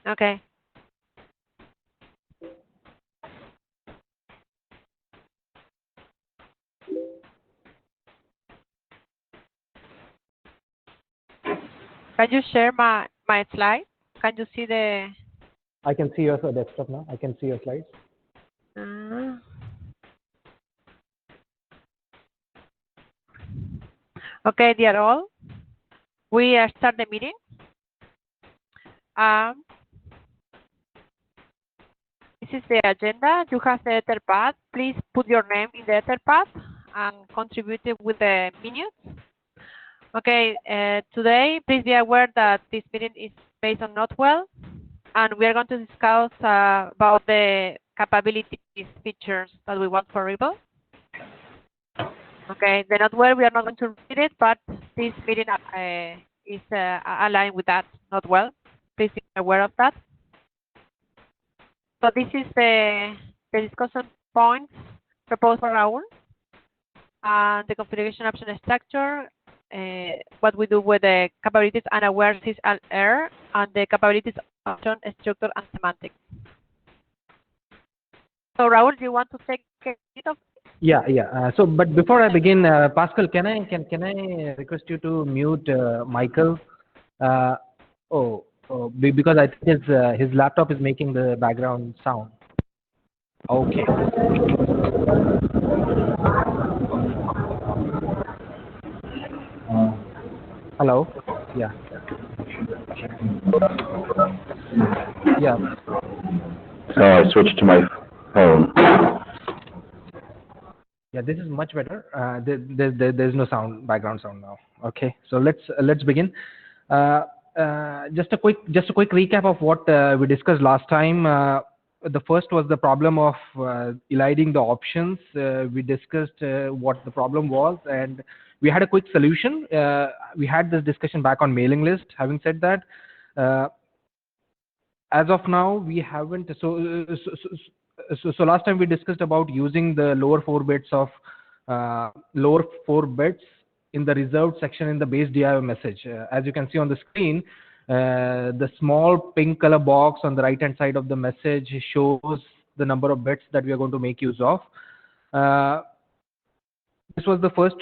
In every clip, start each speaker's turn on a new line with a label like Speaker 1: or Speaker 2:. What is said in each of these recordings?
Speaker 1: Okay. Can you share my slide? Can you see the?
Speaker 2: I can see your desktop now. I can see your slides.
Speaker 1: Okay, dear all, we start the meeting. This is the agenda. You have the Etherpad. Please put your name in the Etherpad and contribute it with the minutes. Okay, today, please be aware that this meeting is based on Notewell, and we are going to discuss about the capabilities features that we want for Rebel. Okay, the Notewell, we are not going to read it, but this meeting is aligned with that Notewell. Please be aware of that. So this is the discussion points proposed for Raul, and the configuration option structure, what we do with the capabilities unaware sys and error, and the capabilities option structure and semantics. So Raul, do you want to take a bit of?
Speaker 2: Yeah, yeah. So, but before I begin, Pascal, can I request you to mute Michael? Because I think his laptop is making the background sound. Okay. Hello. Yeah. Yeah.
Speaker 3: So I switched to my phone.
Speaker 2: Yeah, this is much better. There's no background sound now. Okay, so let's begin. Just a quick recap of what we discussed last time. The first was the problem of eliding the options. We discussed what the problem was, and we had a quick solution. We had this discussion back on mailing list. Having said that, as of now, we haven't. So last time we discussed about using the lower 4 bits in the reserved section in the base DIO message. As you can see on the screen, the small pink color box on the right hand side of the message shows the number of bits that we are going to make use of. This was the first.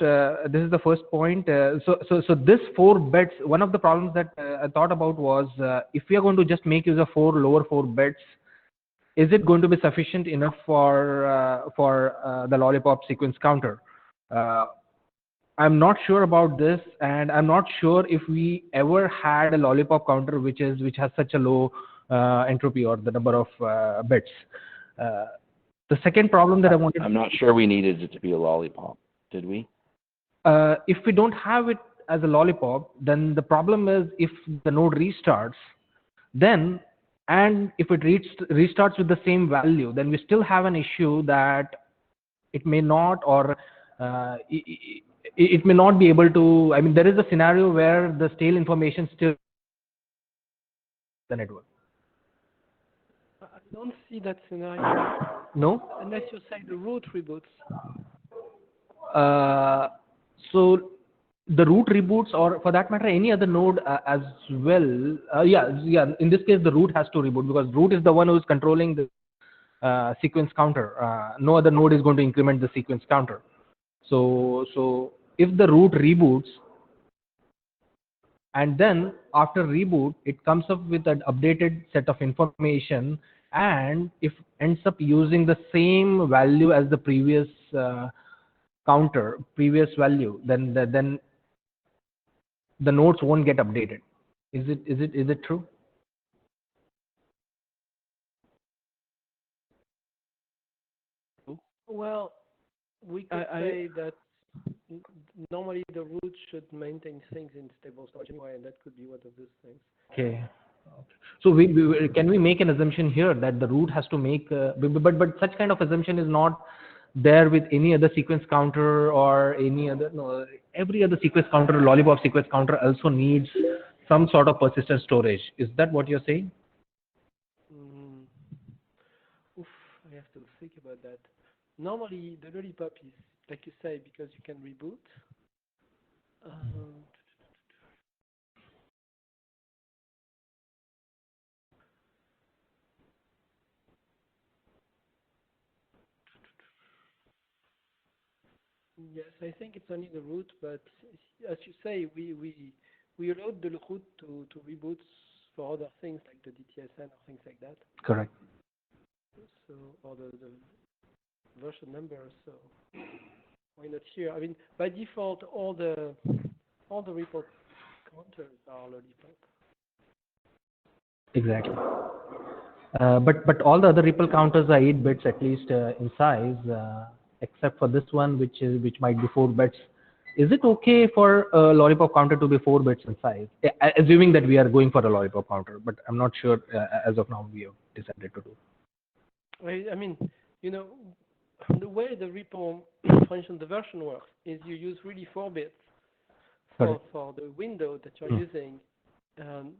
Speaker 2: This is the first point. So this 4 bits. One of the problems that I thought about was if we are going to just make use of lower 4 bits, is it going to be sufficient enough for the lollipop sequence counter? I'm not sure about this, and I'm not sure if we ever had a lollipop counter which has such a low entropy or the number of bits. The second problem that
Speaker 3: I'm not sure we needed it to be a lollipop, did we?
Speaker 2: If we don't have it as a lollipop, then the problem is if the node restarts, and if it restarts with the same value, then we still have an issue that it may not, or it may not be able to. I mean, there is a scenario where the stale information still the network.
Speaker 4: I don't see that scenario.
Speaker 2: No?
Speaker 4: Unless you say the root reboots.
Speaker 2: So the root reboots, or for that matter, any other node as well. Yeah. In this case, the root has to reboot because root is the one who is controlling the sequence counter. No other node is going to increment the sequence counter. So if the root reboots, and then after reboot, it comes up with an updated set of information, and if ends up using the same value as the previous previous value, then the nodes won't get updated. Is it true?
Speaker 4: Well, we could say that normally the root should maintain things in stable storage anyway, and that could be one of those things.
Speaker 2: Okay. So can we make an assumption here that the root has to make, but such kind of assumption is not there with any other sequence counter or any other, no, every other sequence counter, lollipop sequence counter also needs some sort of persistent storage. Is that what you're saying?
Speaker 4: I have to think about that. Normally, the lollipop is, like you say, because you can reboot. Yes, I think it's only the root, but as you say, we load the root to reboots for other things like the DTSN or things like that.
Speaker 2: Correct.
Speaker 4: So, or the version number. So why not here? I mean, by default, all the report counters are lollipop.
Speaker 2: Exactly. But all the other REPL counters are 8 bits at least in size, except for this one, which might be 4 bits. Is it okay for a lollipop counter to be 4 bits in size? Assuming that we are going for a lollipop counter, but I'm not sure as of now we have decided to do.
Speaker 4: I mean, you know, the way the REPL, for instance, the version works is you use really 4 bits for the window that you're using,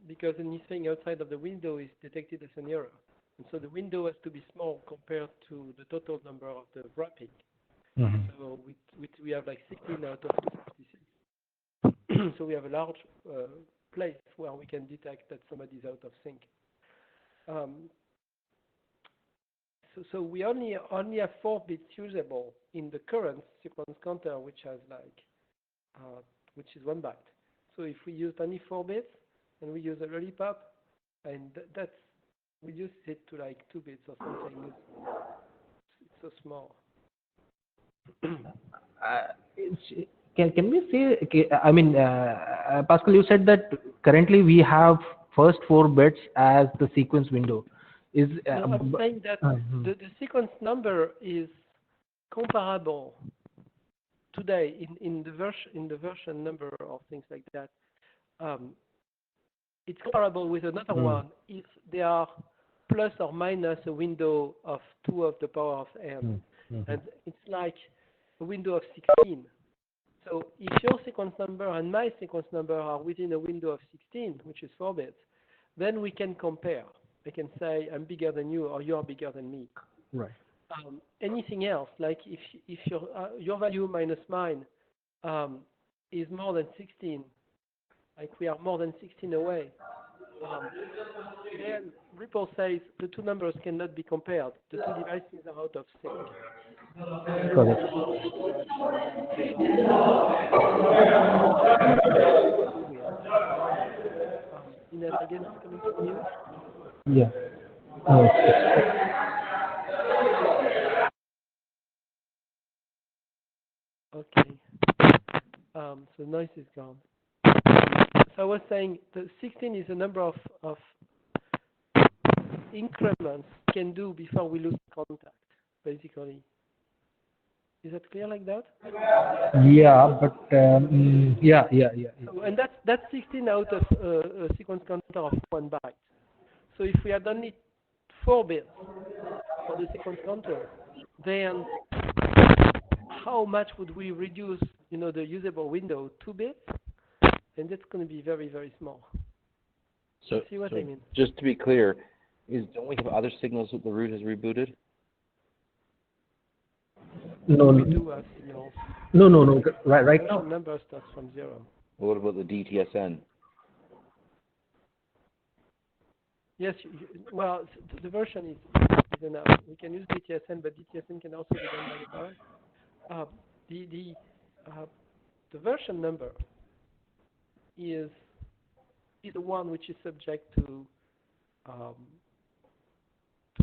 Speaker 4: because anything outside of the window is detected as an error. And so the window has to be small compared to the total number of the wrapping. So we have like 16 out of 256. So we have a large place where we can detect that somebody's out of sync. So we only have 4 bits usable in the current sequence counter, which has like which is 1 byte. So if we use only 4 bits and we use a lollipop, and that's reduce it to like 2 bits or something. It's so small.
Speaker 2: Can we say? I mean, Pascal, you said that currently we have first 4 bits as the sequence window. Is
Speaker 4: no, I'm saying that the sequence number is comparable today in the version number or things like that. It's comparable with another one if they are plus or minus a window of 2 of the power of n, and it's like a window of 16. So if your sequence number and my sequence number are within a window of 16, which is 4 bits, then we can compare. I can say I'm bigger than you or you're bigger than me.
Speaker 2: Right.
Speaker 4: Anything else, like if your value minus mine is more than 16, like we are more than 16 away, then REPL says the 2 numbers cannot be compared. The 2 devices are out of sync.
Speaker 2: Correct.
Speaker 4: Ines, I guess it's coming from you?
Speaker 2: Yeah.
Speaker 4: Okay. So noise is gone. So I was saying the 16 is the number of increments we can do before we lose contact, basically. Is that clear like that?
Speaker 2: Yeah, but yeah.
Speaker 4: So, and that's 16 out of a sequence counter of 1 byte. So if we had only 4 bits for the sequence counter, then how much would we reduce, the usable window? 2 bits? And that's going to be very, very small.
Speaker 5: So,
Speaker 4: see what I mean?
Speaker 5: Just to be clear, don't we have other signals that the root has rebooted?
Speaker 2: No,
Speaker 4: we do have signals.
Speaker 2: No. Right now.
Speaker 4: Number starts from 0.
Speaker 5: Well, what about the DTSN?
Speaker 4: Yes, well, the version is enough. We can use DTSN, but DTSN can also be done by the parent. The version number is the one which is subject to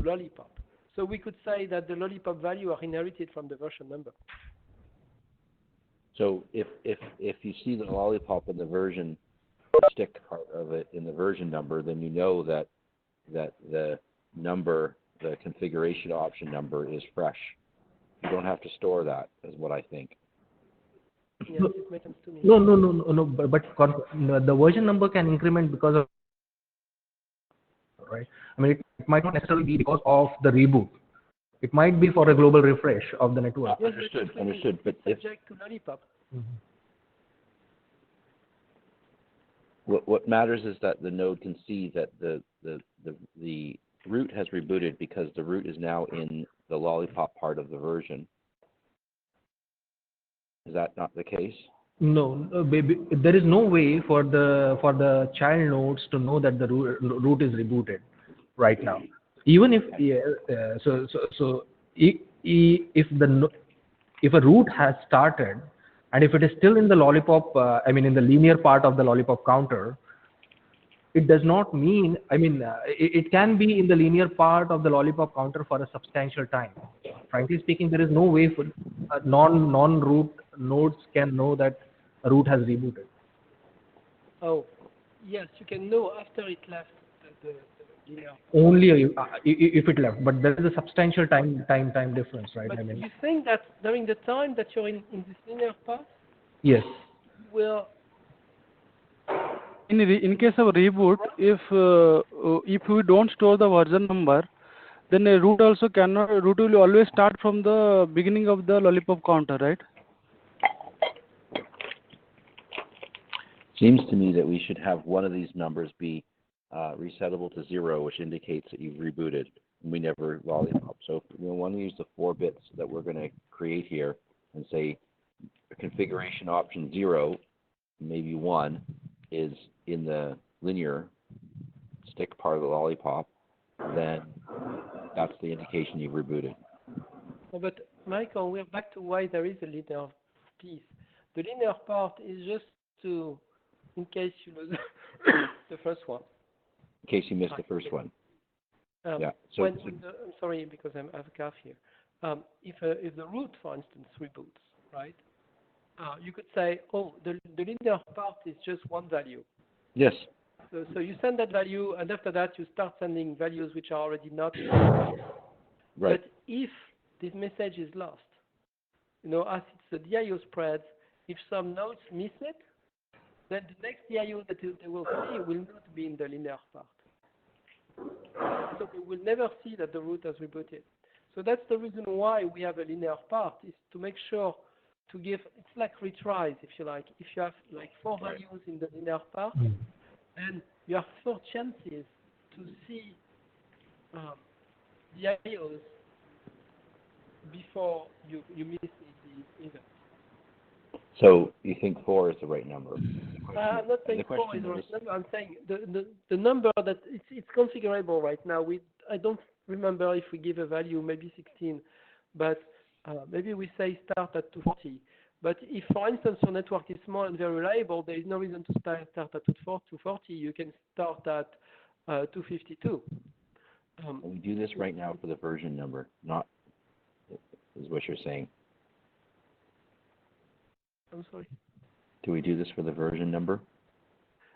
Speaker 4: lollipop. So we could say that the lollipop value are inherited from the version number.
Speaker 5: So if you see the lollipop in the version stick part of it in the version number, then you know that the number, the configuration option number, is fresh. You don't have to store that, is what I think.
Speaker 4: Yes, it makes sense to me.
Speaker 2: No. But the version number can increment because of, right? I mean, it might not necessarily be because of the reboot. It might be for a global refresh of the network.
Speaker 4: Yes,
Speaker 5: Understood. But
Speaker 4: it's subject to lollipop.
Speaker 5: What matters is that the node can see that the root has rebooted because the root is now in the lollipop part of the version. Is that not the case?
Speaker 2: No, there is no way for the child nodes to know that the root is rebooted right now. Even if if if a root has started, and if it is still in the lollipop, in the linear part of the lollipop counter, it does not mean, it can be in the linear part of the lollipop counter for a substantial time. Frankly speaking, there is no way for non-root nodes can know that a root has rebooted.
Speaker 4: Oh, yes, you can know after it left the linear.
Speaker 2: Only if it left, but there is a substantial time difference, right?
Speaker 4: But you think that during the time that you're in this linear path,
Speaker 2: Yes.
Speaker 4: well,
Speaker 6: in case of reboot, if we don't store the version number, then a root also cannot. Root will always start from the beginning of the lollipop counter, right?
Speaker 5: Seems to me that we should have one of these numbers be resettable to 0, which indicates that you've rebooted, and we never lollipop. So if we want to use the 4 bits that we're going to create here and say configuration option 0, maybe 1, is in the linear stick part of the lollipop, then that's the indication you've rebooted.
Speaker 4: oh, but Michael, we're back to why there is a linear piece. The linear part is just to, in case you lose the first one.
Speaker 5: In case you missed the first one. Yeah. So,
Speaker 4: I'm sorry, because I have a cough here. If the root, for instance, reboots, right? You could say, oh, the linear part is just one value.
Speaker 5: yes.
Speaker 4: So you send that value, and after that you start sending values which are already not.
Speaker 5: Right.
Speaker 4: But if this message is lost, as it's a DIO spread, if some nodes miss it, then the next DIO that they will see will not be in the linear part. So they will never see that the root has rebooted. So that's the reason why we have a linear part, is to make sure to give, it's like retries, if you like. If you have like 4 values in the linear part, then you have 4 chances to see the IOs before you miss the event.
Speaker 5: So you think 4 is the right number?
Speaker 4: I'm not saying 4 is the right number. I'm saying the number that it's configurable right now. I don't remember if we give a value, maybe 16, but maybe we say start at 240. But if, for instance, your network is small and very reliable, there is no reason to start at 240. You can start at 252.
Speaker 5: We do this right now for the version number, not, is what you're saying.
Speaker 4: I'm sorry?
Speaker 5: Do we do this for the version number?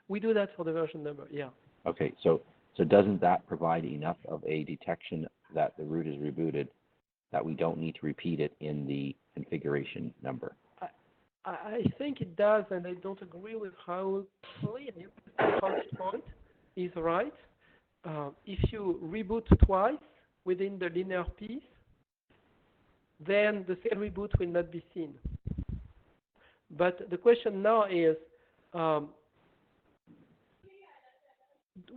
Speaker 4: We do that for the version number, yeah.
Speaker 5: Okay, so doesn't that provide enough of a detection that the root is rebooted that we don't need to repeat it in the configuration number?
Speaker 4: I think it does, and I don't agree with how clear Hans' point is right. If you reboot twice within the linear piece, then the second reboot will not be seen. But the question now is,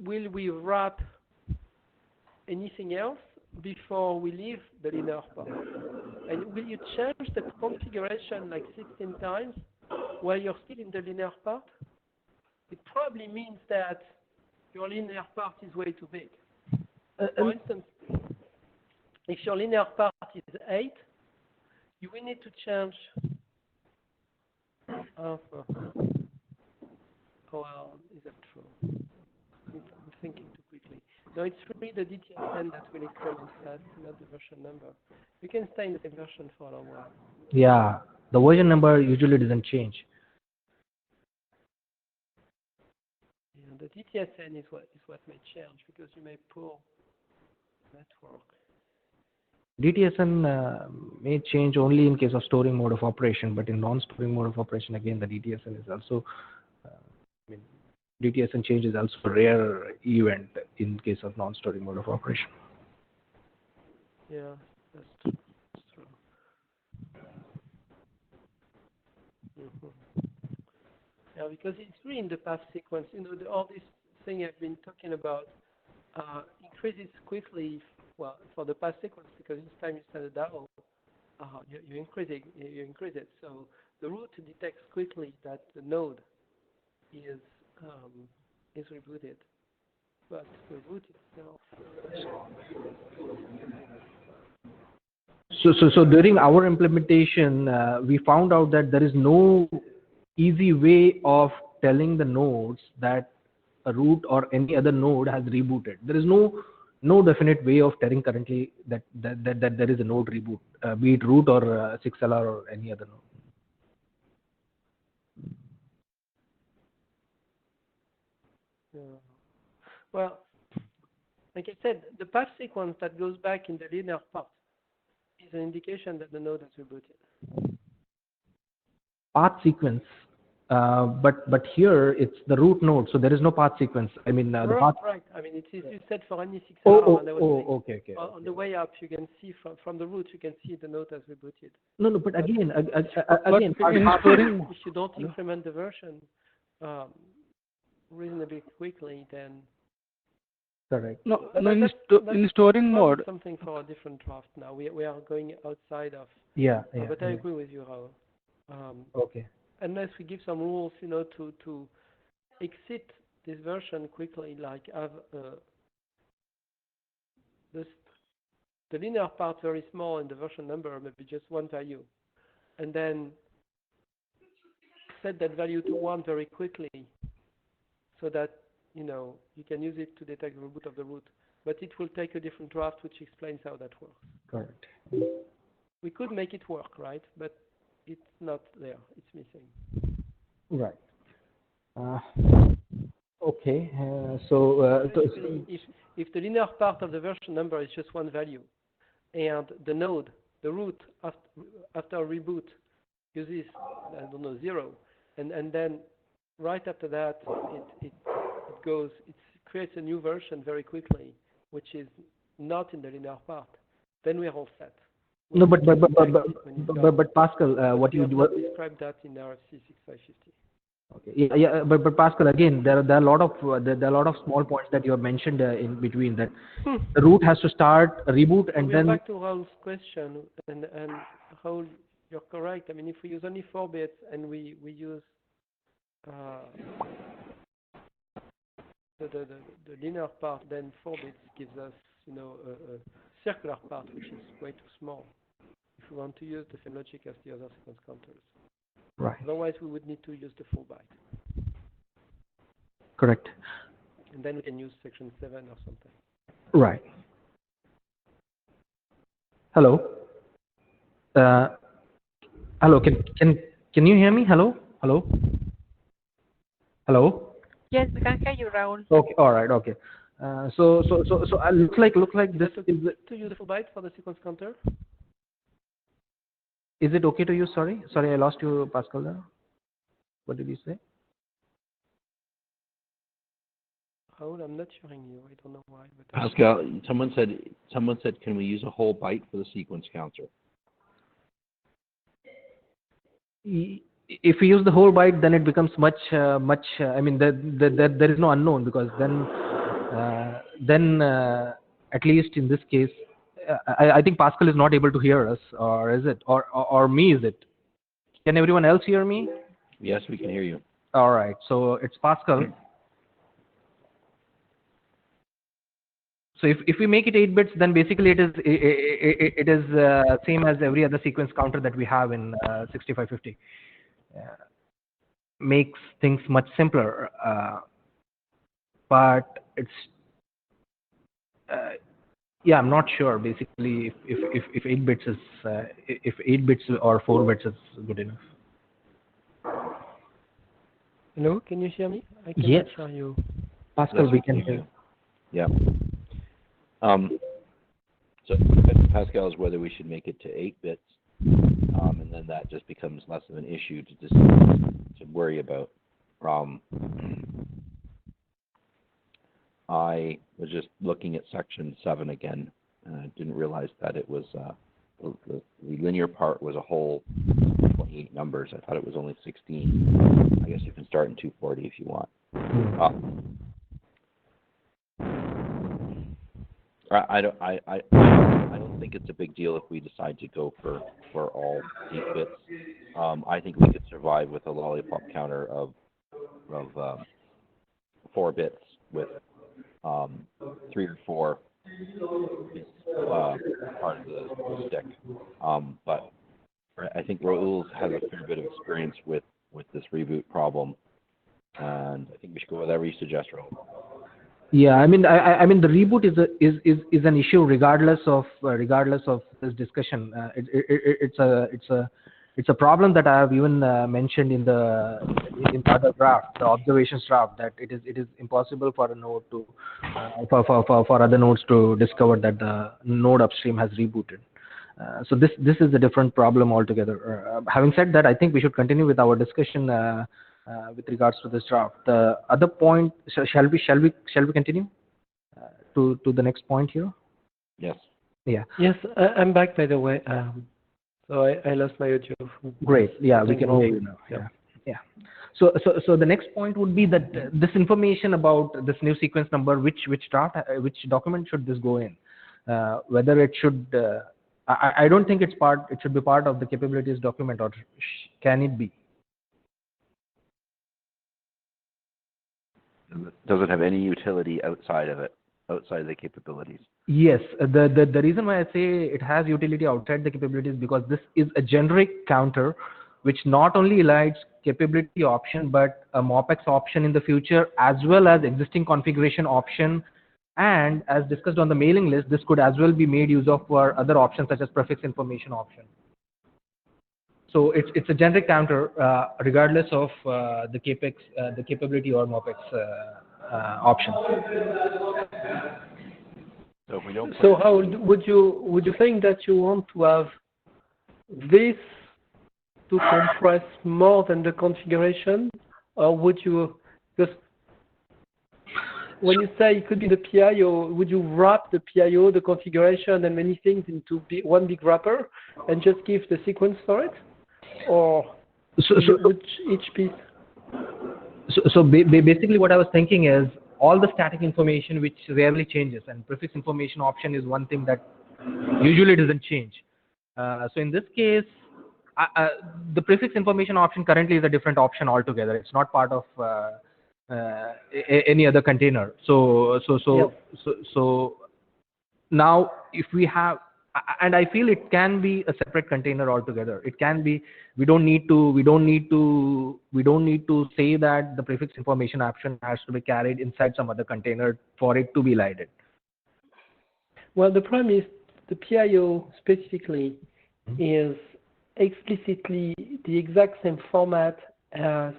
Speaker 4: will we wrap anything else before we leave the linear part? And will you change the configuration like 16 times while you're still in the linear part? It probably means that your linear part is way too big. For instance, if your linear part is 8, you will need to change. Well, is that true? I'm thinking too quickly. No, it's really the DTSN that will increment that, not the version number. You can stay in the same version for a long while.
Speaker 2: Yeah, the version number usually doesn't change.
Speaker 4: Yeah, the DTSN is what may change, because you may pull network.
Speaker 2: DTSN may change only in case of storing mode of operation, but in non-storing mode of operation, again, the DTSN is also, DTSN change is also a rare event in case of non-storing mode of operation.
Speaker 4: Yeah, that's true. That's true. Yeah, because it's really in the path sequence. All this thing I've been talking about increases quickly. Well, for the path sequence, because each time you set a DAO, you increase it. So the root detects quickly that the node is rebooted, but the root itself.
Speaker 2: So during our implementation, we found out that there is no easy way of telling the nodes that a root or any other node has rebooted. There is no definite way of telling currently that there is a node reboot, be it root or 6LR or any other node.
Speaker 4: Well, like I said, the path sequence that goes back in the linear part is an indication that the node has rebooted.
Speaker 2: Path sequence, but here it's the root node, so there is no path sequence. I mean, the path.
Speaker 4: Right. I mean, it's set for any 6R.
Speaker 2: Okay.
Speaker 4: On the way up, you can see from the root, you can see the node has rebooted.
Speaker 2: No, but again,
Speaker 6: in storing,
Speaker 4: if you don't increment the version reasonably quickly, then
Speaker 2: correct.
Speaker 6: no, in storing mode.
Speaker 4: Something for a different draft now. We are going outside of.
Speaker 2: Yeah.
Speaker 4: But I agree with you, Raoul.
Speaker 2: Okay.
Speaker 4: Unless we give some rules, to exit this version quickly, like have the linear part very small and the version number maybe just one value, and then set that value to 1 very quickly, so that you can use it to detect the reboot of the root. But it will take a different draft, which explains how that works.
Speaker 2: Correct.
Speaker 4: We could make it work, right? But it's not there. It's missing.
Speaker 2: Right. Okay. So
Speaker 4: if the linear part of the version number is just one value, and the node, the root after a reboot uses 0, and then right after that it creates a new version very quickly, which is not in the linear part, then we're all set.
Speaker 2: No, but Pascal, what you
Speaker 4: describe that in RFC 6550.
Speaker 2: Okay. Yeah. But Pascal, again, there are a lot of small points that you have mentioned in between. That the root has to start a reboot, and then
Speaker 4: back to Raoul's question, and Raoul, you're correct. I mean, if we use only 4 bits and we use the linear part, then 4 bits gives us a circular part, which is way too small. If we want to use the same logic as the other sequence counters.
Speaker 2: Right.
Speaker 4: Otherwise, we would need to use the full byte.
Speaker 2: Correct.
Speaker 4: And then we can use section 7 or something.
Speaker 2: Right. Hello. Hello. Can you hear me? Hello.
Speaker 1: Yes, we can hear you, Raul.
Speaker 2: Okay. All right. Okay. So looks like this is
Speaker 4: to use the full byte for the sequence counter.
Speaker 2: Is it okay to use? Sorry, I lost you, Pascal. There. What did you say?
Speaker 4: Raoul, I'm not hearing you. I don't know why. But
Speaker 5: Pascal, someone said, can we use a whole byte for the sequence counter?
Speaker 2: If we use the whole byte, then it becomes much. I mean, there is no unknown, because then at least in this case, I think Pascal is not able to hear us, or is it, or me? Is it? Can everyone else hear me?
Speaker 5: Yes, we can hear you.
Speaker 2: All right. So it's Pascal. So if we make it 8 bits, then basically it is same as every other sequence counter that we have in 6550. Makes things much simpler, but it's yeah, I'm not sure basically if 8 bits is if 8 bits or 4 bits is good enough.
Speaker 4: Hello, can you hear me? I cannot
Speaker 2: Yes.
Speaker 4: hear you.
Speaker 2: Pascal,
Speaker 5: Yes,
Speaker 2: we can hear.
Speaker 5: Yeah. So Pascal is whether we should make it to 8 bits, and then that just becomes less of an issue to worry about. I was just looking at section 7 again, and I didn't realize that it was the linear part was a whole 28 numbers. I thought it was only 16. I guess you can start in 240 if you want. I don't think it's a big deal if we decide to go for all 8 bits. I think we could survive with a lollipop counter of 4 bits with 3 or 4 is part of the stick. But I think Raoul has a fair bit of experience with this reboot problem, and I think we should go with whatever you suggest, Raoul.
Speaker 2: Yeah, I mean, I mean, the reboot is an issue regardless of this discussion. It's a problem that I have even mentioned in the other draft, the observations draft, that it is impossible for a node to for other nodes to discover that the node upstream has rebooted. So this is a different problem altogether. Having said that, I think we should continue with our discussion with regards to this draft. The other point, shall we continue to the next point here?
Speaker 5: Yes.
Speaker 2: Yeah.
Speaker 4: Yes, I'm back, by the way. So I lost my audio.
Speaker 2: Great. Yeah, we can hear you now. Yeah. Yeah. So the next point would be that this information about this new sequence number, which document should this go in? Whether it should, I don't think it should be part of the capabilities document, or can it be?
Speaker 5: Does it have any utility outside of it, outside of the capabilities?
Speaker 2: Yes, the reason why I say it has utility outside the capabilities, because this is a generic counter which not only elides capability option but a MOPX option in the future, as well as existing configuration option, and as discussed on the mailing list, this could as well be made use of for other options such as prefix information option. So it's a generic counter regardless of the capability or MOPX option.
Speaker 5: So if we don't.
Speaker 4: So how would you think that you want to have this to compress more than the configuration, or would you just, when you say it could be the PIO, would you wrap the PIO, the configuration, and many things into one big wrapper and just give the sequence for it, or each piece?
Speaker 2: So basically, what I was thinking is all the static information which rarely changes, and prefix information option is one thing that usually doesn't change. So in this case, the prefix information option currently is a different option altogether. It's not part of any other container. So now if we have, and I feel it can be a separate container altogether. It can be. We don't need to say that the prefix information option has to be carried inside some other container for it to be elided.
Speaker 4: Well, the problem is the PIO specifically is explicitly the exact same format as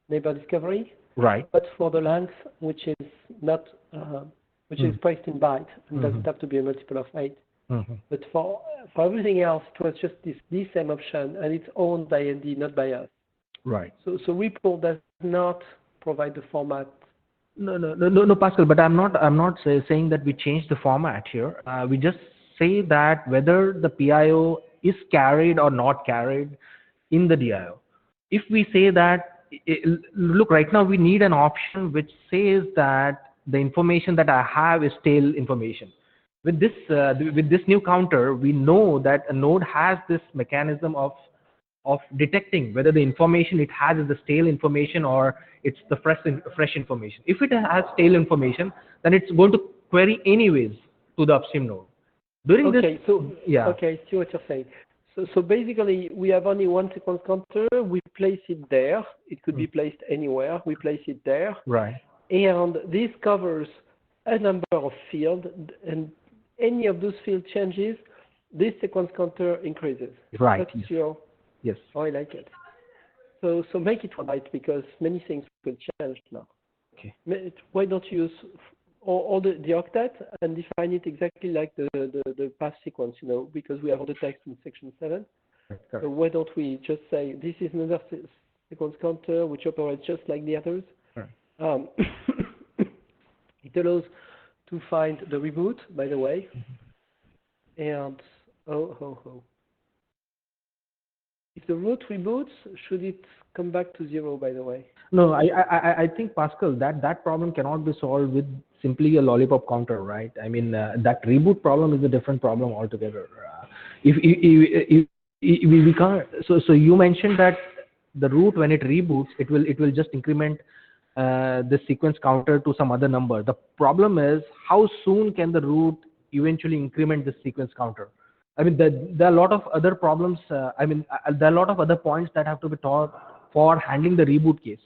Speaker 4: neighbor discovery,
Speaker 2: right?
Speaker 4: But for the length, which is not, which is priced in bytes, and doesn't have to be a multiple of 8. But for everything else, it was just this same option, and it's owned by ND, not by us.
Speaker 2: Right.
Speaker 4: So REPL does not provide the format.
Speaker 2: No, Pascal. But I'm not saying that we change the format here. We just say that whether the PIO is carried or not carried in the DIO. If we say that, look, right now we need an option which says that the information that I have is stale information. With this new counter, we know that a node has this mechanism of detecting whether the information it has is the stale information or it's the fresh information. If it has stale information, then it's going to query anyways to the upstream node. During
Speaker 4: Okay,
Speaker 2: this,
Speaker 4: so
Speaker 2: yeah.
Speaker 4: Okay, I see what you're saying. So basically, we have only one sequence counter. We place it there. It could be placed anywhere. We place it there.
Speaker 2: Right.
Speaker 4: And this covers a number of fields, and any of those field changes, this sequence counter increases.
Speaker 2: Right.
Speaker 4: That's your.
Speaker 2: Yes.
Speaker 4: Oh, I like it. So make it right, because many things could change now.
Speaker 2: Okay.
Speaker 4: Why don't you use all the octet and define it exactly like the past sequence, because we have all the text in section 7. So why don't we just say this is another sequence counter which operates just like the others? Right. It allows to find the reboot, by the way, and if the root reboots, should it come back to 0, by the way?
Speaker 2: No, I think, Pascal, that problem cannot be solved with simply a lollipop counter, right? I mean, that reboot problem is a different problem altogether. If we can't, so you mentioned that the root, when it reboots, it will just increment the sequence counter to some other number. The problem is how soon can the root eventually increment this sequence counter. I mean, there are a lot of other problems. There are a lot of other points that have to be taught for handling the reboot case.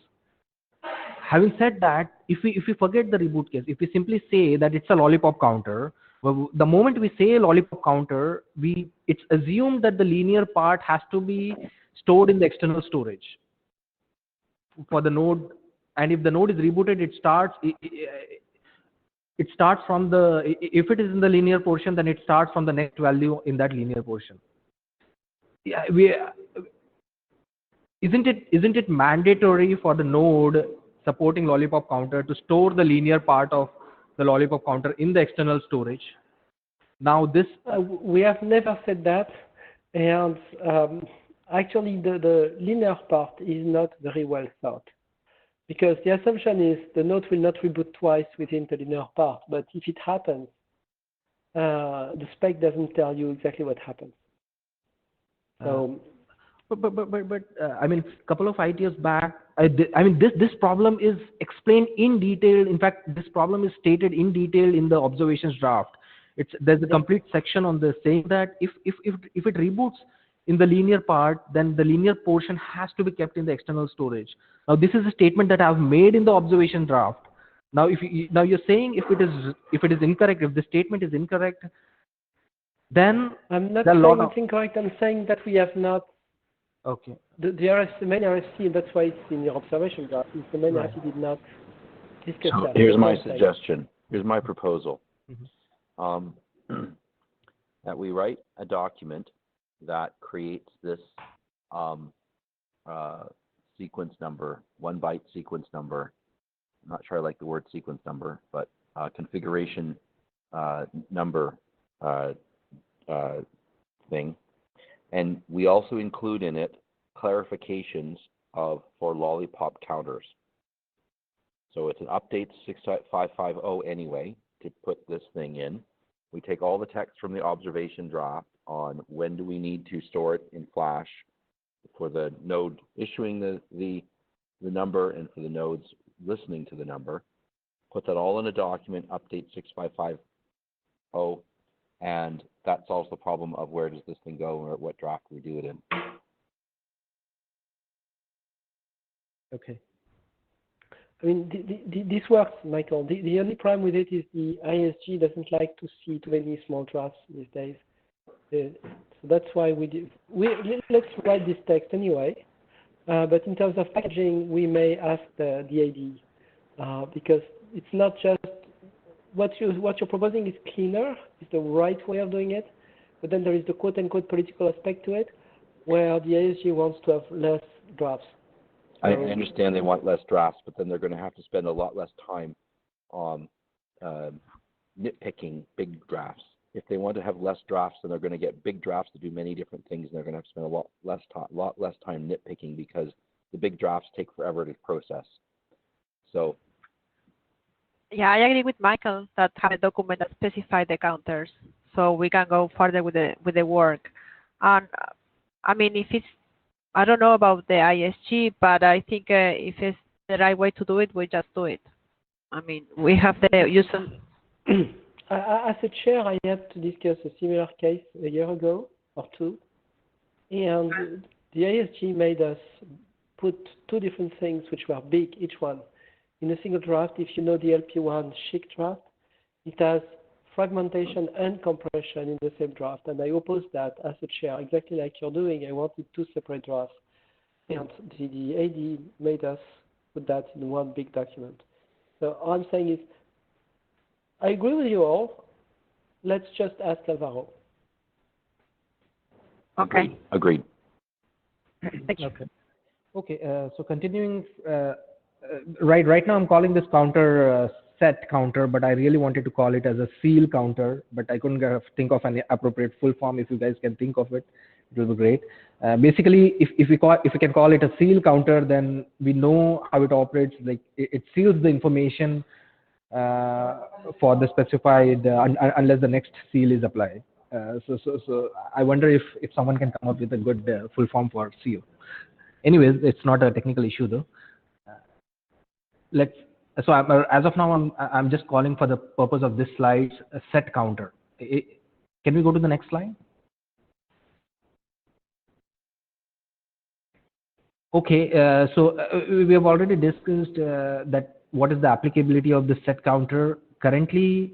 Speaker 2: Having said that, if we forget the reboot case, if we simply say that it's a lollipop counter, well, the moment we say lollipop counter, it's assumed that the linear part has to be stored in the external storage for the node, and if the node is rebooted, it starts from the, if it is in the linear portion, then it starts from the next value in that linear portion. Yeah, isn't it mandatory for the node supporting lollipop counter to store the linear part of the lollipop counter in the external storage? Now this
Speaker 4: we have never said that, and actually the linear part is not very well thought, because the assumption is the node will not reboot twice within the linear part, but if it happens, the spec doesn't tell you exactly what happens. So.
Speaker 2: But I mean, a couple of IETFs back, this problem is explained in detail. In fact, this problem is stated in detail in the observations draft. There's a complete section on this saying that if it reboots in the linear part, then the linear portion has to be kept in the external storage. Now, this is a statement that I've made in the observation draft. Now, you're saying if it is incorrect, if the statement is incorrect, then
Speaker 4: I'm not saying it's incorrect. I'm saying that we have not.
Speaker 2: Okay.
Speaker 4: The main RFC, and that's why it's in your observation draft, is the main RFC did not discuss
Speaker 5: So
Speaker 4: that.
Speaker 5: here's my suggestion. Here's my proposal. That we write a document that creates this sequence number, 1 byte sequence number. I'm not sure I like the word sequence number, but configuration number thing. And we also include in it clarifications for lollipop counters. So it's an update 6550 anyway to put this thing in. We take all the text from the observation draft on when do we need to store it in Flash for the node issuing the number and for the nodes listening to the number. Put that all in a document, update 6550, and that solves the problem of where does this thing go or what draft we do it in.
Speaker 2: Okay.
Speaker 4: I mean, this works, Michael. The only problem with it is the ISG doesn't like to see too many small drafts these days. So that's why let's write this text anyway. But in terms of packaging, we may ask the AD because it's not just what you're proposing is cleaner, is the right way of doing it, but then there is the quote-unquote political aspect to it, where the ISG wants to have less drafts.
Speaker 5: I understand they want less drafts, but then they're going to have to spend a lot less time on nitpicking big drafts. If they want to have less drafts, then they're going to get big drafts to do many different things, and they're going to have to spend a lot less time nitpicking because the big drafts take forever to process. So.
Speaker 1: Yeah, I agree with Michael that have a document that specifies the counters, so we can go further with the work. And I mean, if it's, I don't know about the ISG, but I think if it's the right way to do it, we just do it. I mean, we have the user.
Speaker 4: As a chair, I had to discuss a similar case a year ago or two, and the ISG made us put two different things which were big, each one. In a single draft, if you know the LP1 chic draft, it has fragmentation and compression in the same draft, and I opposed that as a chair, exactly like you're doing. I wanted two separate drafts, and the AD made us put that in one big document. So all I'm saying is, I agree with you all. Let's just ask Alvaro.
Speaker 1: Okay.
Speaker 5: Agreed.
Speaker 1: Thank you.
Speaker 2: Okay. So continuing. Right now I'm calling this counter set counter, but I really wanted to call it as a seal counter, but I couldn't think of any appropriate full form. If you guys can think of it, it will be great. Basically, if we can call it a seal counter, then we know how it operates. Like it seals the information for the specified unless the next seal is applied. So I wonder if someone can come up with a good full form for seal. Anyways, it's not a technical issue though. So as of now, I'm just calling for the purpose of this slide a set counter. can we go to the next slide? Okay, so we have already discussed that what is the applicability of the set counter. Currently,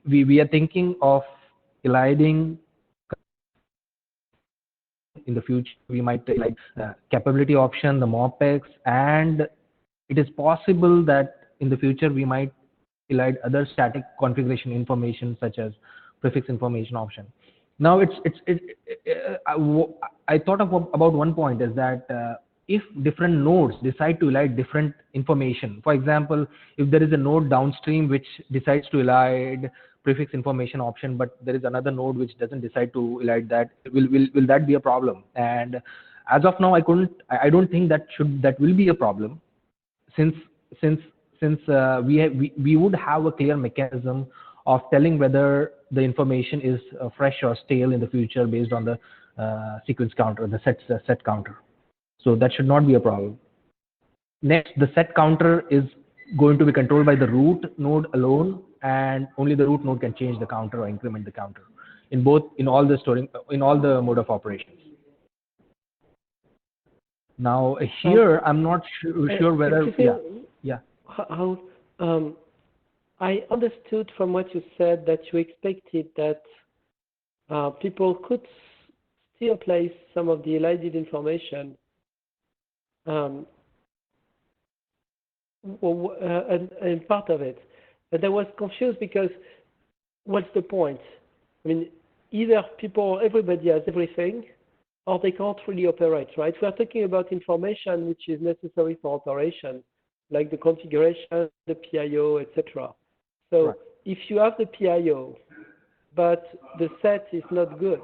Speaker 2: we are thinking of eliding. In the future, we might take like capability option, the MOPEX, and it is possible that in the future we might elide other static configuration information such as prefix information option. Now I thought about one point is that if different nodes decide to elide different information, for example, if there is a node downstream which decides to elide prefix information option, but there is another node which doesn't decide to elide that, will that be a problem? And as of now, I don't think that will be a problem, since we would have a clear mechanism of telling whether the information is fresh or stale in the future based on the sequence counter, the set counter. So that should not be a problem. Next, the set counter is going to be controlled by the root node alone, and only the root node can change the counter or increment the counter in all the mode of operations. Now here, I'm not sure whether
Speaker 4: how I understood from what you said that you expected that people could still place some of the elided information and part of it. But I was confused because what's the point? I mean, either everybody has everything, or they can't really operate, right? We're talking about information which is necessary for operation, like the configuration, the PIO, etc. So right. If you have the PIO, but the set is not good,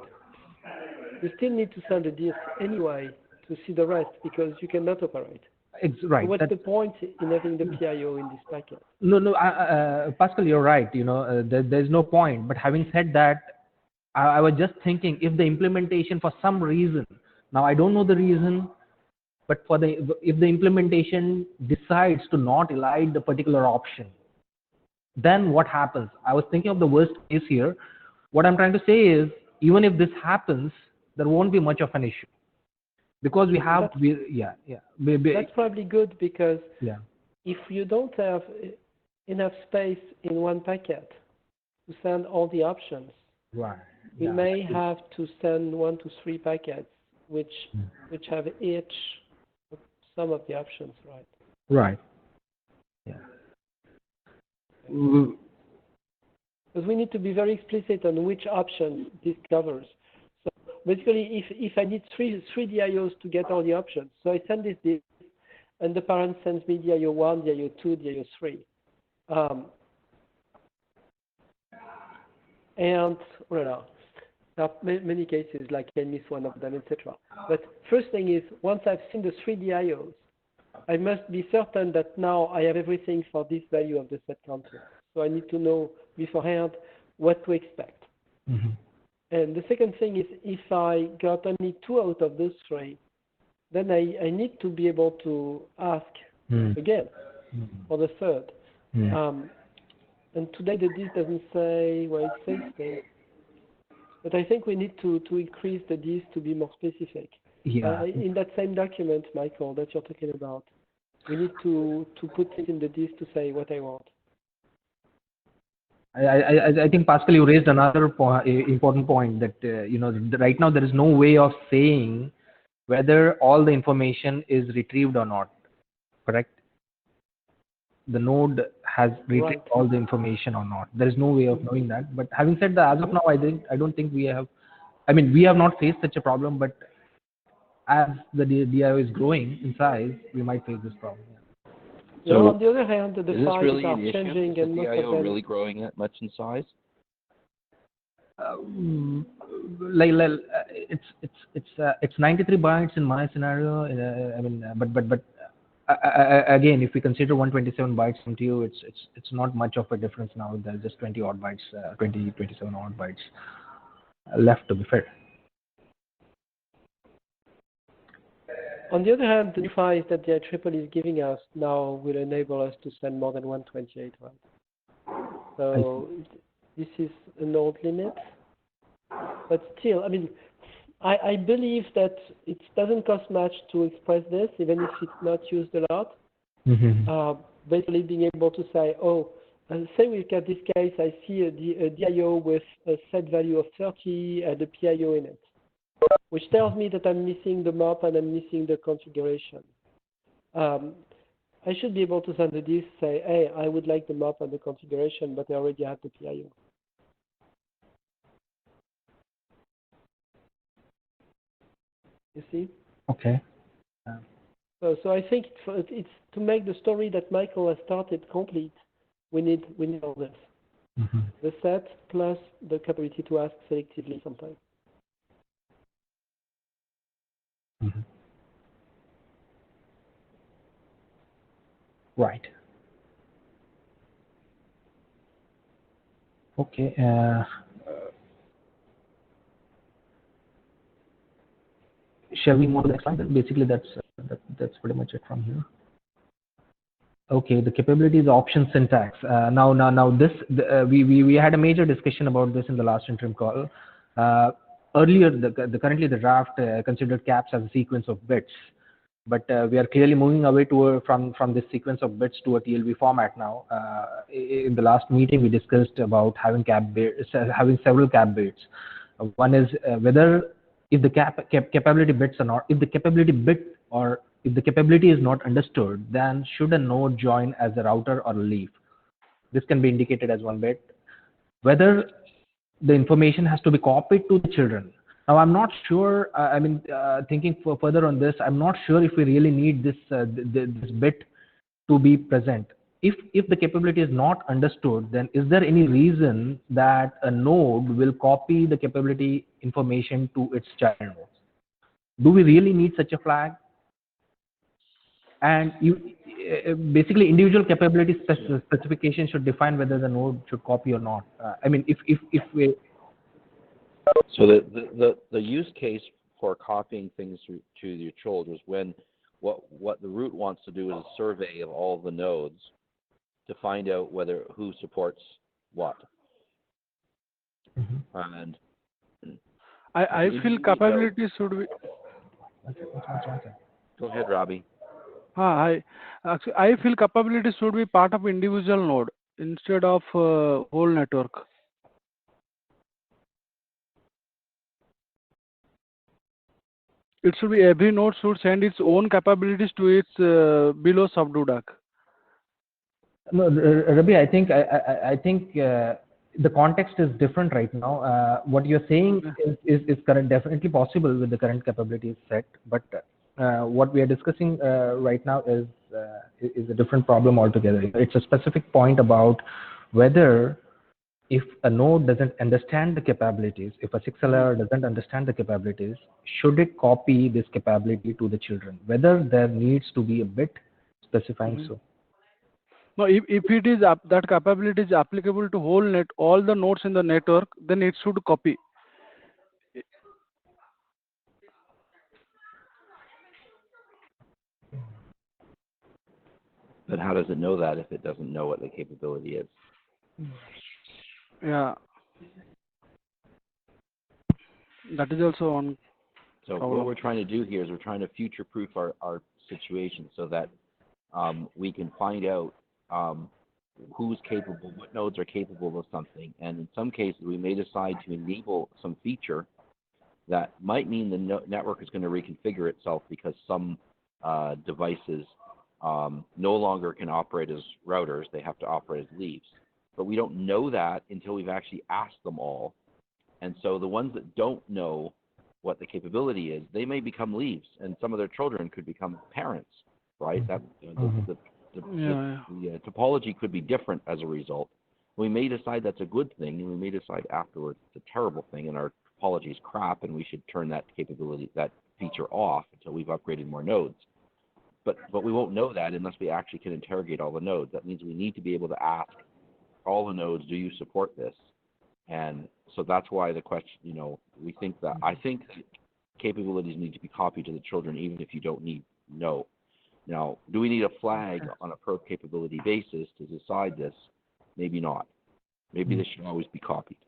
Speaker 4: you still need to send a disk anyway to see the rest because you cannot operate.
Speaker 2: Right.
Speaker 4: So what's the point in having the PIO in this packet?
Speaker 2: No, Pascal, you're right. There's no point. But having said that, I was just thinking if the implementation for some reason, now I don't know the reason, but if the implementation decides to not elide the particular option, then what happens? I was thinking of the worst case here. What I'm trying to say is, even if this happens, there won't be much of an issue. Because
Speaker 4: that's probably good because if you don't have enough space in one packet to send all the options, you may have to send 1 to 3 packets which have each some of the options, right?
Speaker 2: Right. Yeah.
Speaker 4: Because we need to be very explicit on which options this covers. Basically, if I need three DIOs to get all the options, so I send this disk, and the parent sends me DIO 1, DIO 2, DIO 3. And well, there are many cases, like I miss one of them, etc. But first thing is, once I've seen the 3 DIOs, I must be certain that now I have everything for this value of the set counter. So I need to know beforehand what to expect.
Speaker 2: Mm-hmm.
Speaker 4: And the second thing is, if I got only 2 out of those 3, then I need to be able to ask again for the third. And today the disk doesn't say, well, it says things. But I think we need to increase the disk to be more specific.
Speaker 2: Yeah.
Speaker 4: In that same document, Michael, that you're talking about, we need to put it in the disk to say what I want.
Speaker 2: I think, Pascal, you raised another important point that right now there is no way of saying whether all the information is retrieved or not. Correct? The node has retrieved all the information or not. There is no way of knowing that. But having said that, as of now, I don't think we have. I mean, we have not faced such a problem. But as the DIO is growing in size, we might face this problem.
Speaker 4: So on the other hand, the
Speaker 5: is this
Speaker 4: files
Speaker 5: really
Speaker 4: are
Speaker 5: an issue?
Speaker 4: changing,
Speaker 5: Is
Speaker 4: and
Speaker 5: the
Speaker 4: most of
Speaker 5: DIO
Speaker 4: them
Speaker 5: really growing that much in size?
Speaker 2: It's 93 bytes in my scenario. But again, if we consider 127 bytes MTU, it's not much of a difference now. There's just 20 odd bytes, 27 odd bytes left to be fed.
Speaker 4: On the other hand, the new files that the IEEE is giving us now will enable us to send more than 128, right? So this is a node limit. But still, I mean, I believe that it doesn't cost much to express this, even if it's not used a lot. Basically being able to say, oh, and say we look at this case, I see a DIO with a set value of 30 and a PIO in it, which tells me that I'm missing the map and I'm missing the configuration. I should be able to send the disk, say, hey, I would like the map and the configuration, but I already have the PIO. You see?
Speaker 2: Okay.
Speaker 4: So I think it's to make the story that Michael has started complete, we need all this. The set plus the capability to ask selectively sometimes.
Speaker 2: Right. Okay. Shall we move to the next slide? Basically, that's pretty much it from here. Okay, the capabilities option syntax. Now this we had a major discussion about this in the last interim call. Earlier, currently the draft considered caps as a sequence of bits, but we are clearly moving away from this sequence of bits to a TLB format now. In the last meeting, we discussed about having having several cap bits. One is whether if the capability bits are not, if the capability bit or if the capability is not understood, then should a node join as a router or a leaf? This can be indicated as one bit. Whether the information has to be copied to the children. Now, I'm not sure. Thinking further on this, I'm not sure if we really need this this bit to be present. If the capability is not understood, then is there any reason that a node will copy the capability information to its child nodes? Do we really need such a flag? And basically, individual capability specification should define whether the node should copy or not. If we.
Speaker 5: So the use case for copying things to your children is when what the root wants to do is a survey of all the nodes to find out who supports what. And
Speaker 6: I feel capability should be.
Speaker 5: Go ahead, Robbie.
Speaker 6: Actually, I feel capability should be part of individual node instead of whole network. It should be every node should send its own capabilities to its below subdudac.
Speaker 2: No, Rabi, I think the context is different right now. What you're saying is definitely possible with the current capabilities set, but what we are discussing right now is a different problem altogether. It's a specific point about whether if a node doesn't understand the capabilities, if a 6LR doesn't understand the capabilities, should it copy this capability to the children? Whether there needs to be a bit specifying so.
Speaker 6: No, if it is that capability is applicable to all the nodes in the network, then it should copy.
Speaker 5: But how does it know that if it doesn't know what the capability is?
Speaker 6: Yeah, that is also on.
Speaker 5: So what we're trying to do here is we're trying to future-proof our situation so that we can find out who's capable, what nodes are capable of something. And in some cases, we may decide to enable some feature that might mean the network is going to reconfigure itself because some devices no longer can operate as routers. They have to operate as leaves. But we don't know that until we've actually asked them all. And so the ones that don't know what the capability is, they may become leaves, and some of their children could become parents, right? That the topology could be different as a result. We may decide that's a good thing, and we may decide afterwards it's a terrible thing, and our topology is crap, and we should turn that capability, that feature off until we've upgraded more nodes. But we won't know that unless we actually can interrogate all the nodes. That means we need to be able to ask all the nodes, do you support this? And so that's why the question, we think that, I think that capabilities need to be copied to the children even if you don't know. Now, do we need a flag on a per capability basis to decide this? Maybe not. Maybe they should always be copied.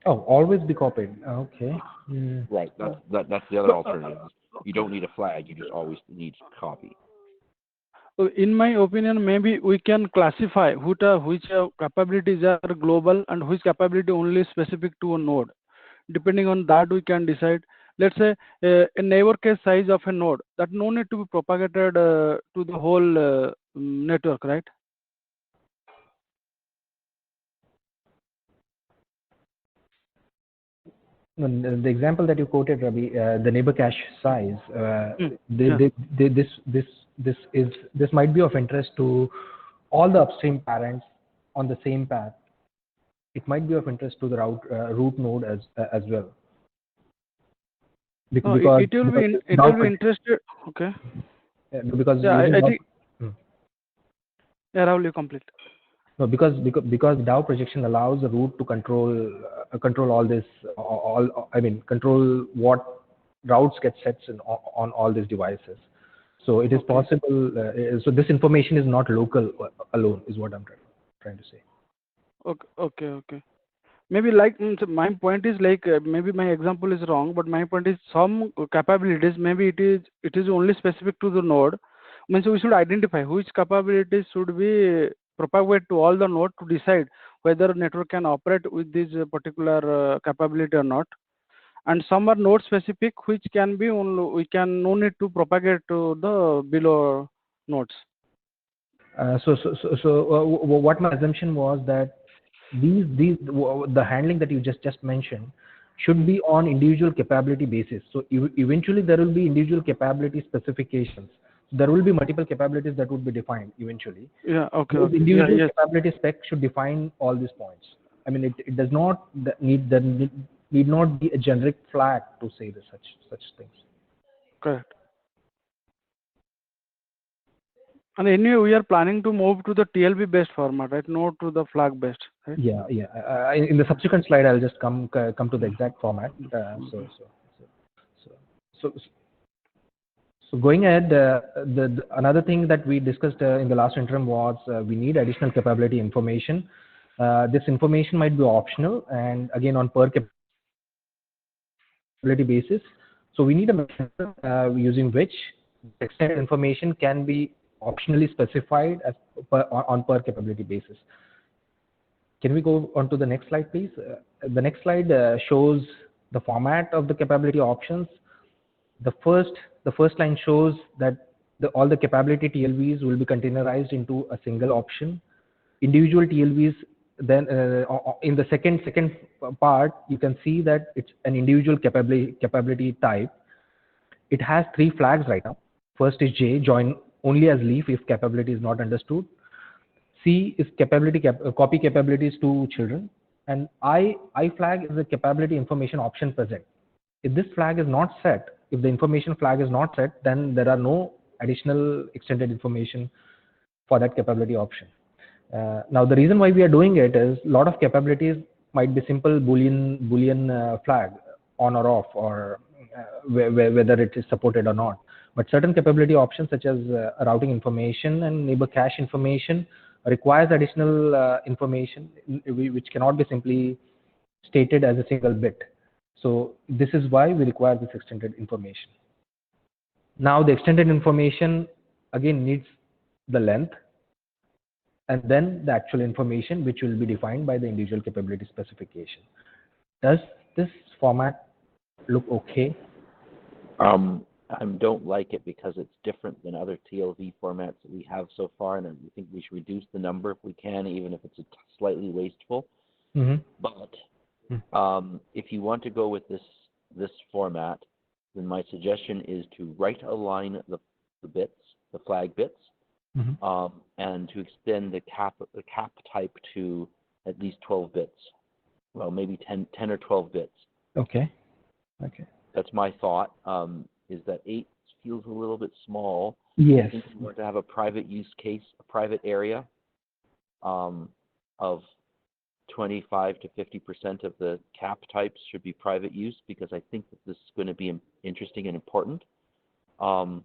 Speaker 2: Oh, always be copied. Okay.
Speaker 5: Right. That's the other alternative. You don't need a flag. You just always need copy.
Speaker 6: In my opinion, maybe we can classify which capabilities are global and which capability only specific to a node. Depending on that, we can decide. Let's say a neighbor case size of a node that no need to be propagated to the whole network, right?
Speaker 2: The example that you quoted, Ravi, the neighbor cache size,
Speaker 6: Yeah.
Speaker 2: this might be of interest to all the upstream parents on the same path. It might be of interest to the root node as well.
Speaker 6: No,
Speaker 2: Because
Speaker 6: it will be interested. Okay.
Speaker 2: because
Speaker 6: Yeah,
Speaker 2: using
Speaker 6: I think. Yeah, Rahul, you complete.
Speaker 2: no, because DAO projection allows the root to control all this, control what routes get set on all these devices. So it is possible. So this information is not local alone, is what I'm trying to say.
Speaker 6: Okay. Maybe like my point is like maybe my example is wrong, but my point is some capabilities maybe it is only specific to the node. Means we should identify which capabilities should be propagated to all the node to decide whether network can operate with this particular capability or not. And some are node specific, which can be only we can no need to propagate to the below nodes.
Speaker 2: What my assumption was that the handling that you just mentioned should be on individual capability basis. So eventually there will be individual capability specifications. There will be multiple capabilities that would be defined eventually.
Speaker 6: Yeah. Okay.
Speaker 2: Those individual
Speaker 6: Yeah. Yes.
Speaker 2: capability spec should define all these points. I mean, it does not need not be a generic flag to say such things.
Speaker 6: Correct. And anyway, we are planning to move to the TLB based format, right? Not to the flag based, right?
Speaker 2: Yeah. In the subsequent slide, I'll just come to the exact format. So going ahead, another thing that we discussed in the last interim was we need additional capability information. This information might be optional and again on per capability basis. So we need a mechanism using which extended information can be optionally specified as on per capability basis. Can we go on to the next slide, please? The next slide shows the format of the capability options. The first line shows that all the capability TLVs will be containerized into a single option. Individual TLVs, then in the second part, you can see that it's an individual capability type. It has 3 flags right now. First is J, join only as leaf if capability is not understood. C is copy capabilities to children, and I flag is the capability information option present. If this flag is not set, if the information flag is not set, then there are no additional extended information for that capability option. Now the reason why we are doing it is a lot of capabilities might be simple boolean flag on or off, or whether it is supported or not. But certain capability options such as routing information and neighbor cache information requires additional information which cannot be simply stated as a single bit. So this is why we require this extended information. Now the extended information again needs the length and then the actual information which will be defined by the individual capability specification. Does this format look okay?
Speaker 5: I don't like it because it's different than other TLV formats that we have so far, and we think we should reduce the number if we can, even if it's slightly wasteful. But if you want to go with this format, then my suggestion is to right align the bits, the flag bits, and to extend the cap type to at least 12 bits. Well, maybe 10 or 12 bits.
Speaker 2: Okay.
Speaker 5: That's my thought. Is that 8 feels a little bit small.
Speaker 2: Yes.
Speaker 5: I think we want to have a private use case, a private area of 25 to 50% of the cap types should be private use, because I think that this is going to be interesting and important. How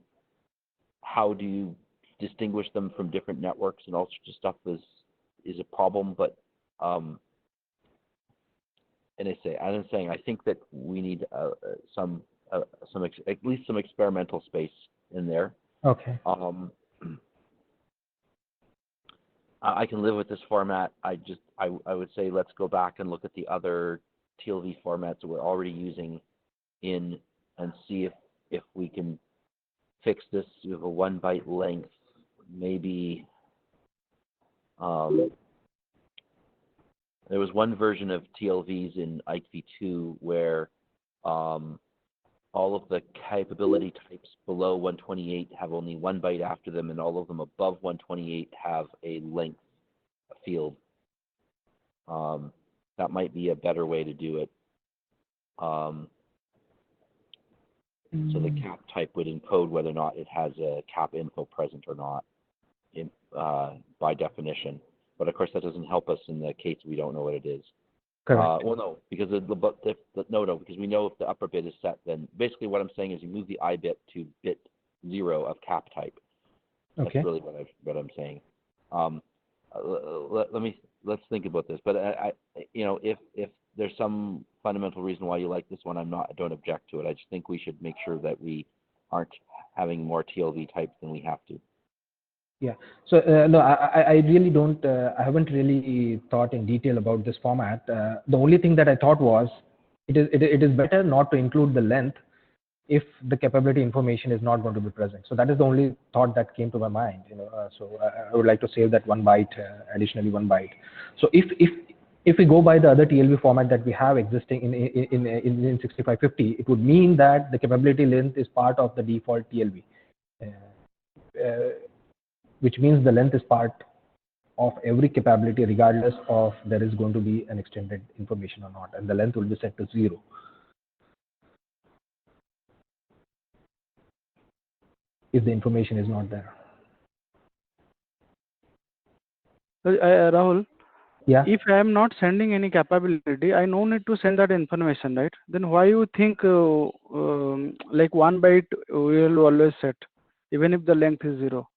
Speaker 5: do you distinguish them from different networks and all sorts of stuff is a problem, but And I'm saying I think that we need at least some experimental space in there.
Speaker 2: Okay.
Speaker 5: I can live with this format. I would say let's go back and look at the other TLV formats that we're already using and see if we can fix this with a 1 byte length. Maybe there was one version of TLVs in IETF where all of the capability types below 128 have only 1 byte after them, and all of them above 128 have a length field. That might be a better way to do it. So the cap type would encode whether or not it has a cap info present or not, by definition. But of course, that doesn't help us in the case we don't know what it is.
Speaker 2: Correct.
Speaker 5: Well, no, because because we know if the upper bit is set, then basically what I'm saying is you move the I bit to bit 0 of cap type. That's
Speaker 2: Okay.
Speaker 5: really what I'm saying. Let's think about this. But if there's some fundamental reason why you like this one, I don't object to it. I just think we should make sure that we aren't having more TLV types than we have to.
Speaker 2: Yeah. So no, I really don't. I haven't really thought in detail about this format. The only thing that I thought was it is better not to include the length if the capability information is not going to be present. So that is the only thought that came to my mind. So I would like to save that 1 byte, additionally 1 byte. So if we go by the other TLV format that we have existing in 6550, it would mean that the capability length is part of the default TLV. Which means the length is part of every capability regardless of there is going to be an extended information or not, and the length will be set to 0. If the information is not there.
Speaker 6: Rahul,
Speaker 2: Yeah.
Speaker 6: if I am not sending any capability, I no need to send that information, right? Then why you think like 1 byte will always set, even if the length is 0?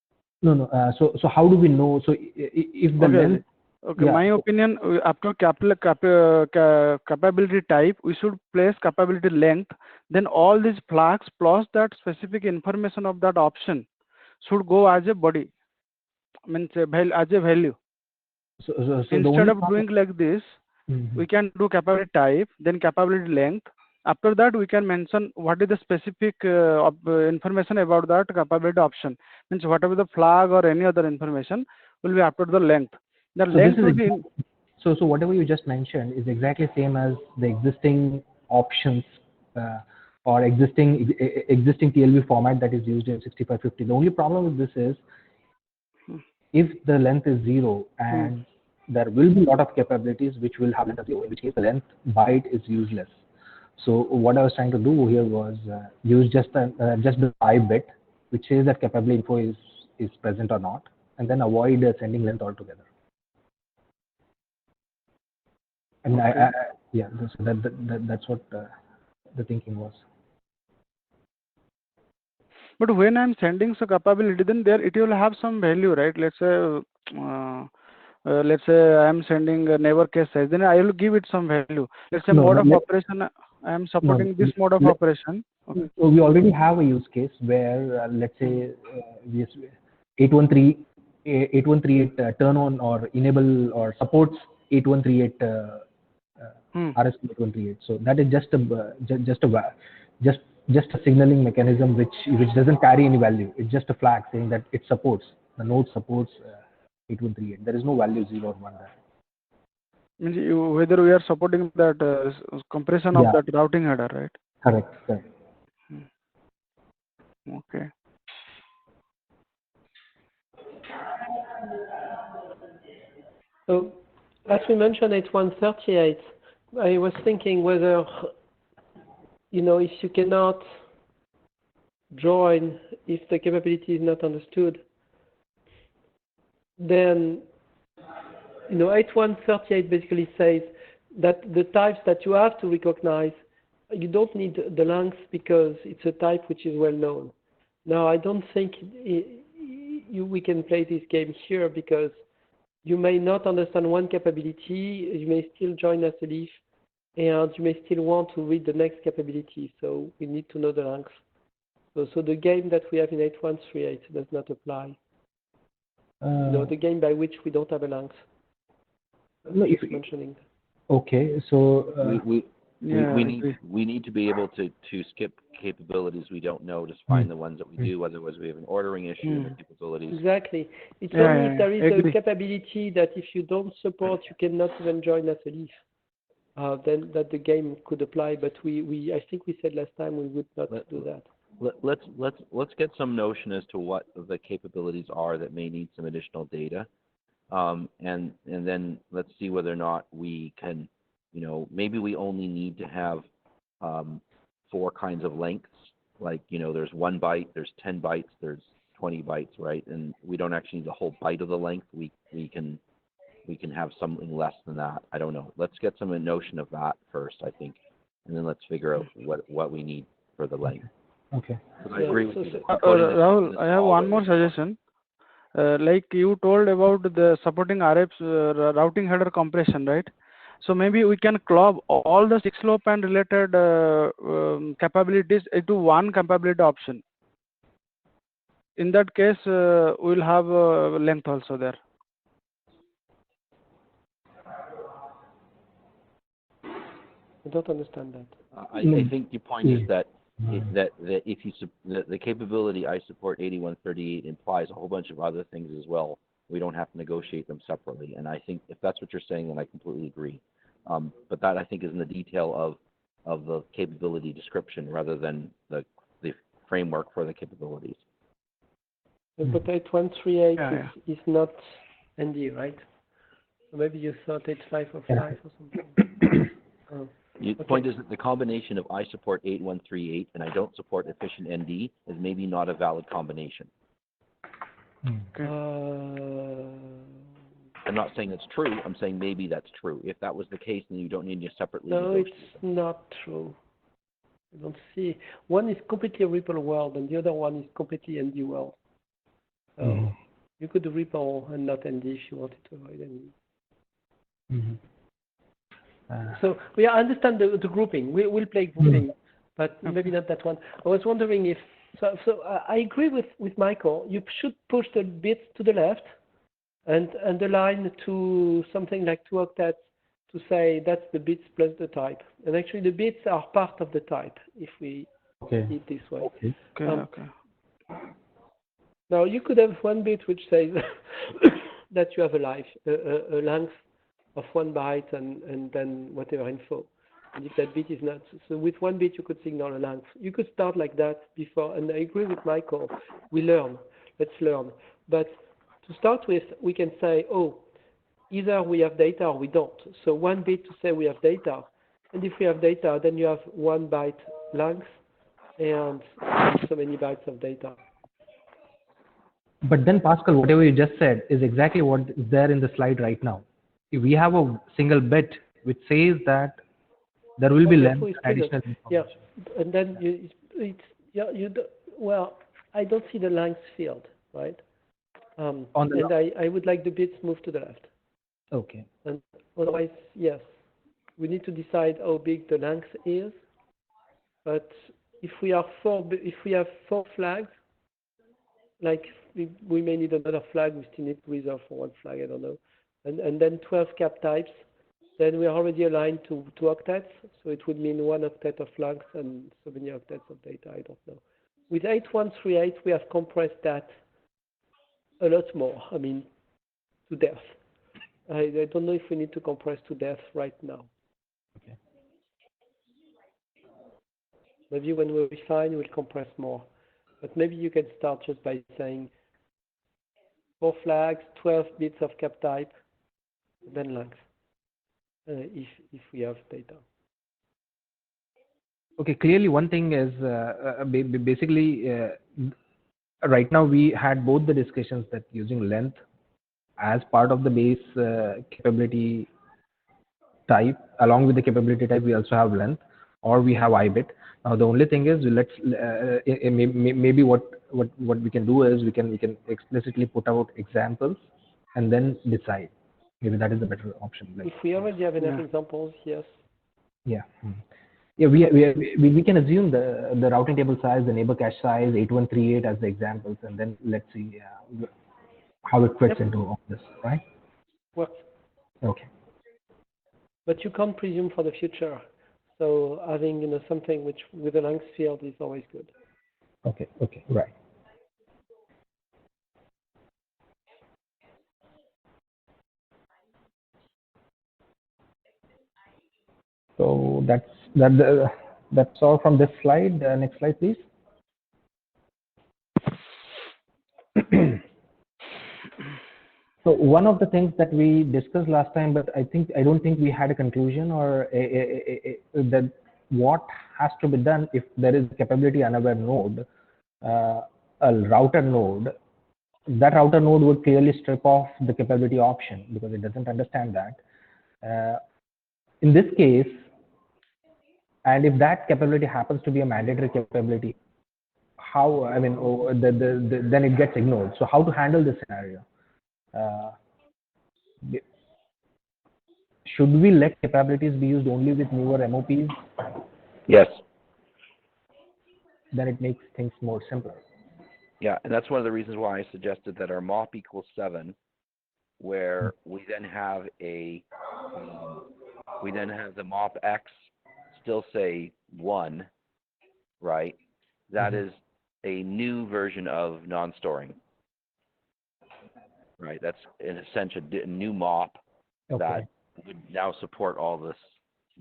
Speaker 2: No. So how do we know? So if the length.
Speaker 6: Okay.
Speaker 2: Yeah.
Speaker 6: My opinion, after capability type, we should place capability length. Then all these flags plus that specific information of that option should go as a body, means as a value.
Speaker 2: So the
Speaker 6: Instead
Speaker 2: only
Speaker 6: of doing like this, we can do capability type, then capability length. After that, we can mention what is the specific information about that capability option. Means whatever the flag or any other information will be after the length. The length will be
Speaker 2: so whatever you just mentioned is exactly same as the existing options or existing TLV format that is used in 6550. The only problem with this is if the length is 0 and there will be a lot of capabilities which will have length of 0, in which case the length byte is useless. So what I was trying to do here was use just the I bit which says that capability info is present or not, and then avoid sending length altogether. And
Speaker 6: okay.
Speaker 2: Yeah, so that's what the thinking was.
Speaker 6: But when I'm sending some capability, then there it will have some value, right? Let's say I'm sending a neighbor case size, then I will give it some value. Let's say mode of operation, I am supporting this mode of operation. Okay.
Speaker 2: So we already have a use case where let's say 8138 turn on or enable or supports 8138 RSP 8138. So that is just a signaling mechanism which doesn't carry any value. It's just a flag saying that it supports, the node supports 8138. There is no value 0 or 1 there.
Speaker 6: Means whether we are supporting that compression of that routing header, right?
Speaker 2: Correct.
Speaker 6: Okay.
Speaker 4: So, as we mentioned, 8138, I was thinking whether, if you cannot join, if the capability is not understood, then, 8138 basically says that the types that you have to recognize, you don't need the length because it's a type which is well known. Now, I don't think we can play this game here because you may not understand one capability, you may still join as a leaf, and you may still want to read the next capability. So we need to know the length. So the game that we have in 8138 does not apply. The game by which we don't have a length.
Speaker 2: No, if
Speaker 4: mentioning.
Speaker 2: Okay, so
Speaker 5: we need to be able to skip capabilities we don't know to find the ones that we do. Otherwise, we have an ordering issue in the capabilities.
Speaker 4: Exactly. It's only if there is a capability that if you don't support, you cannot even join as a leaf. Then that the game could apply. But I think we said last time we would not do that.
Speaker 5: Let's get some notion as to what the capabilities are that may need some additional data, and then let's see whether or not we can, maybe we only need to have 4 kinds of lengths. Like, there's 1 byte, there's 10 bytes, there's 20 bytes, right? And we don't actually need the whole byte of the length. We can have something less than that. I don't know. Let's get some notion of that first, I think, and then let's figure out what we need for the length.
Speaker 2: Okay.
Speaker 5: I agree with you.
Speaker 6: Rahul, I have one more suggestion. Like you told about the supporting RF's routing header compression, right? So maybe we can club all the 6-loop and related capabilities into one capability option. In that case, we'll have length also there.
Speaker 4: I don't understand that.
Speaker 5: I think the point is that if the capability I support 8138 implies a whole bunch of other things as well. We don't have to negotiate them separately. And I think if that's what you're saying, then I completely agree. But that I think is in the detail of the capability description rather than the framework for the capabilities.
Speaker 4: But 8138 is not ND, right? So maybe you thought it's 505 or something.
Speaker 5: The point is that the combination of I support 8138 and I don't support efficient ND is maybe not a valid combination.
Speaker 6: Okay.
Speaker 5: I'm not saying it's true. I'm saying maybe that's true. If that was the case, then you don't need to separately
Speaker 4: negotiate. It's not true. I don't see. One is completely Ripple world, and the other one is completely ND world. You could do Ripple and not ND if you wanted to avoid ND. So we understand the grouping. We'll play grouping, but maybe not that one. I was wondering if so. I agree with Michael. You should push the bits to the left, and align to something like 2 octets to say that's the bits plus the type. And actually, the bits are part of the type if we see it this way.
Speaker 6: Okay.
Speaker 4: Now you could have one bit which says that you have a length of 1 byte and then whatever info. And if that bit is not, so with 1 bit you could signal a length. You could start like that before, and I agree with Michael. Let's learn. But to start with, we can say, either we have data or we don't. So 1 bit to say we have data, and if we have data, then you have 1 byte length and so many bytes of data.
Speaker 2: But then, Pascal, whatever you just said is exactly what is there in the slide right now. If we have a single bit which says that there will be length additional information.
Speaker 4: Yeah, and then well, I don't see the length field, right? I would like the bits moved to the left.
Speaker 2: Okay.
Speaker 4: And otherwise, yes, we need to decide how big the length is. But if we have 4 flags, like we may need another flag. We still need to reserve for 1 flag. I don't know. And then 12 cap types, then we are already aligned to 2 octets, so it would mean 1 octet of length and so many octets of data, I don't know. With 8138, we have compressed that a lot more, to death. I don't know if we need to compress to death right now.
Speaker 2: Okay.
Speaker 4: Maybe when we refine, we'll compress more. But maybe you can start just by saying 4 flags, 12 bits of cap type, then length, if we have data.
Speaker 2: Okay, clearly one thing is basically right now we had both the discussions that using length as part of the base capability type. Along with the capability type, we also have length, or we have IBIT. Now the only thing is, let's maybe what we can do is we can explicitly put out examples and then decide. Maybe that is the better option. Like,
Speaker 4: If we already have enough
Speaker 6: Yeah.
Speaker 4: examples, yes.
Speaker 2: yeah. Yeah, we can assume the routing table size, the neighbor cache size, 8138 as the examples, and then let's see how it fits
Speaker 4: Yep.
Speaker 2: into all this, right?
Speaker 4: Works.
Speaker 2: Okay.
Speaker 4: But you can't presume for the future. So having something which with a length field is always good.
Speaker 2: Okay. Okay. Right. So that's all from this slide. Next slide, please. So one of the things that we discussed last time, but I don't think we had a conclusion or that what has to be done if there is a capability unaware node, a router node. That router node would clearly strip off the capability option because it doesn't understand that. In this case, and if that capability happens to be a mandatory capability, how, I mean, then it gets ignored. So how to handle this scenario? Should we let capabilities be used only with newer MOPs?
Speaker 5: Yes.
Speaker 2: Then it makes things more simple.
Speaker 5: Yeah, and that's one of the reasons why I suggested that our MOP equals 7, where we then have the MOP X still say 1, right? That is a new version of non-storing, right? That's in a sense a new MOP that would now support all this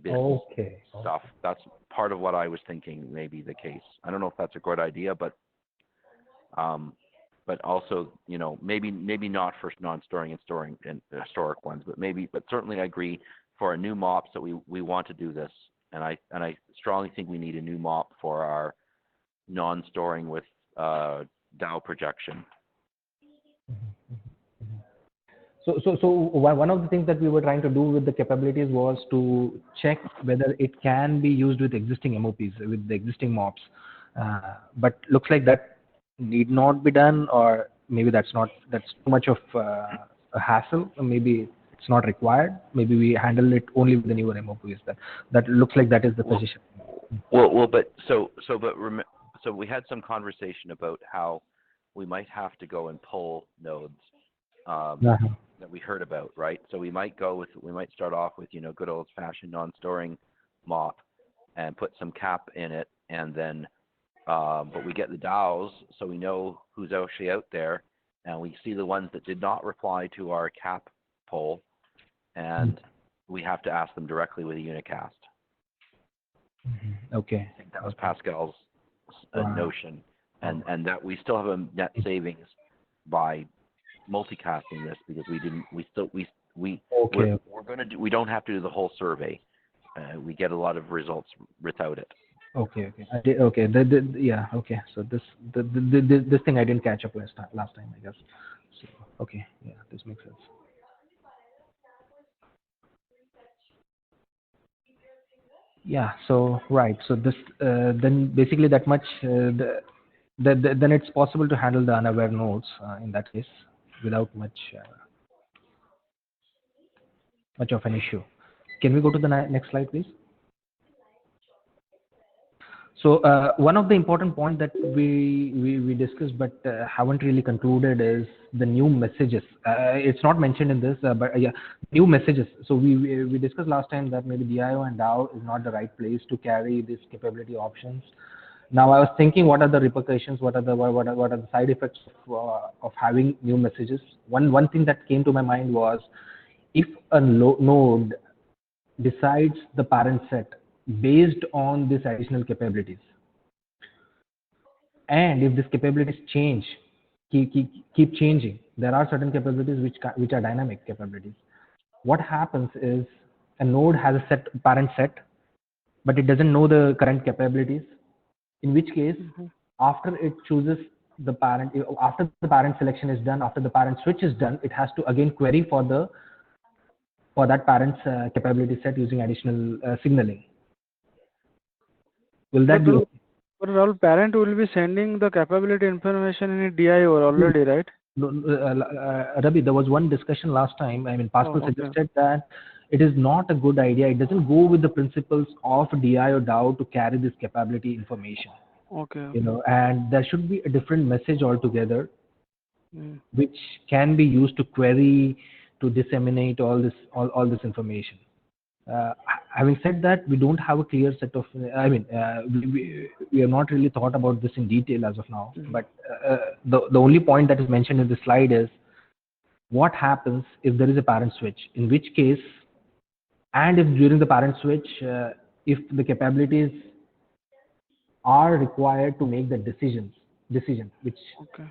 Speaker 5: business stuff. That's part of what I was thinking may be the case. I don't know if that's a good idea, but also, maybe not for non-storing and storing and historic ones, but certainly I agree for our new MOPs that we want to do this, and I strongly think we need a new MOP for our non-storing with DAO projection.
Speaker 2: So one of the things that we were trying to do with the capabilities was to check whether it can be used with existing MOPs, with the existing MOPs, but looks like that need not be done, or maybe that's too much of a hassle, or maybe it's not required. Maybe we handle it only with the newer MOPs. That looks like that is the position.
Speaker 5: So we had some conversation about how we might have to go and pull nodes that we heard about, right? So we might start off with good old-fashioned non-storing MOP and put some cap in it, and then but we get the DAOs, so we know who's actually out there, and we see the ones that did not reply to our cap poll, and we have to ask them directly with a unicast.
Speaker 2: Okay.
Speaker 5: I think that was Pascal's notion, and that we still have a net savings by multicasting this because we don't have to do the whole survey. We get a lot of results without it.
Speaker 2: Okay. Yeah. Okay. So this thing I didn't catch up last time, I guess. So, okay. Yeah, this makes sense. Yeah. So right. So this then basically that much. Then it's possible to handle the unaware nodes in that case without much of an issue. Can we go to the next slide, please? So one of the important points that we discussed but haven't really concluded is the new messages. It's not mentioned in this, but yeah, new messages. So we discussed last time that maybe DIO and DAO is not the right place to carry these capability options. Now I was thinking, what are the repercussions? What are the side effects of having new messages? One thing that came to my mind was, if a node decides the parent set based on these additional capabilities, and if these capabilities keep changing, there are certain capabilities which are dynamic capabilities. What happens is a node has a parent set, but it doesn't know the current capabilities. In which case, after it chooses the parent, after the parent selection is done, after the parent switch is done, it has to again query for that parent's capability set using additional signaling. Will that be okay?
Speaker 6: But our parent will be sending the capability information in a DIO already, right?
Speaker 2: Ravi, there was one discussion last time. I mean, Pascal
Speaker 6: Okay.
Speaker 2: suggested that it is not a good idea. It doesn't go with the principles of DI or DAO to carry this capability information.
Speaker 6: Okay.
Speaker 2: You know, and there should be a different message altogether,
Speaker 6: Mm.
Speaker 2: which can be used to query, to disseminate all this information. Having said that, we don't have a clear set of. I mean, we have not really thought about this in detail as of now.
Speaker 6: Mhm.
Speaker 2: But the only point that is mentioned in the slide is what happens if there is a parent switch. In which case, and if during the parent switch, if the capabilities are required to make the decision, which
Speaker 6: Okay.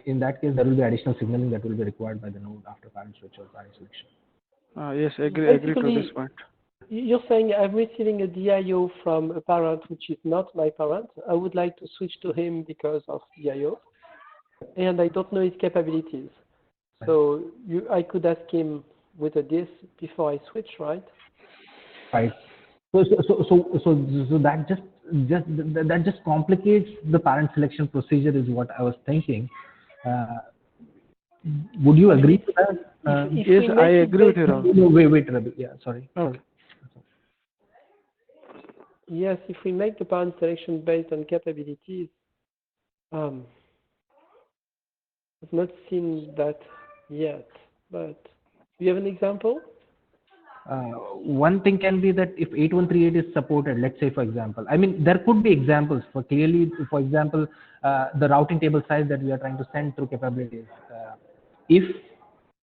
Speaker 2: in that case there will be additional signaling that will be required by the node after parent switch or parent selection.
Speaker 6: Yes, agree to this
Speaker 4: Basically,
Speaker 6: point.
Speaker 4: you're saying I'm receiving a DIO from a parent which is not my parent. I would like to switch to him because of DIO, and I don't know his capabilities. So I could ask him with a this before I switch, right?
Speaker 2: Right. So that just complicates the parent selection procedure is what I was thinking. Uh, would you
Speaker 4: I mean,
Speaker 2: agree to that?
Speaker 4: if
Speaker 6: Yes,
Speaker 4: we
Speaker 6: I
Speaker 4: make it
Speaker 6: agree with
Speaker 4: based,
Speaker 6: you, Rahul.
Speaker 2: No, wait, Ravi. Yeah, sorry.
Speaker 6: Okay.
Speaker 4: yes, if we make the parent selection based on capabilities, I've not seen that yet. But do you have an example?
Speaker 2: One thing can be that if 8138 is supported, let's say for example, I mean there could be examples for clearly, for example, the routing table size that we are trying to send through capabilities. If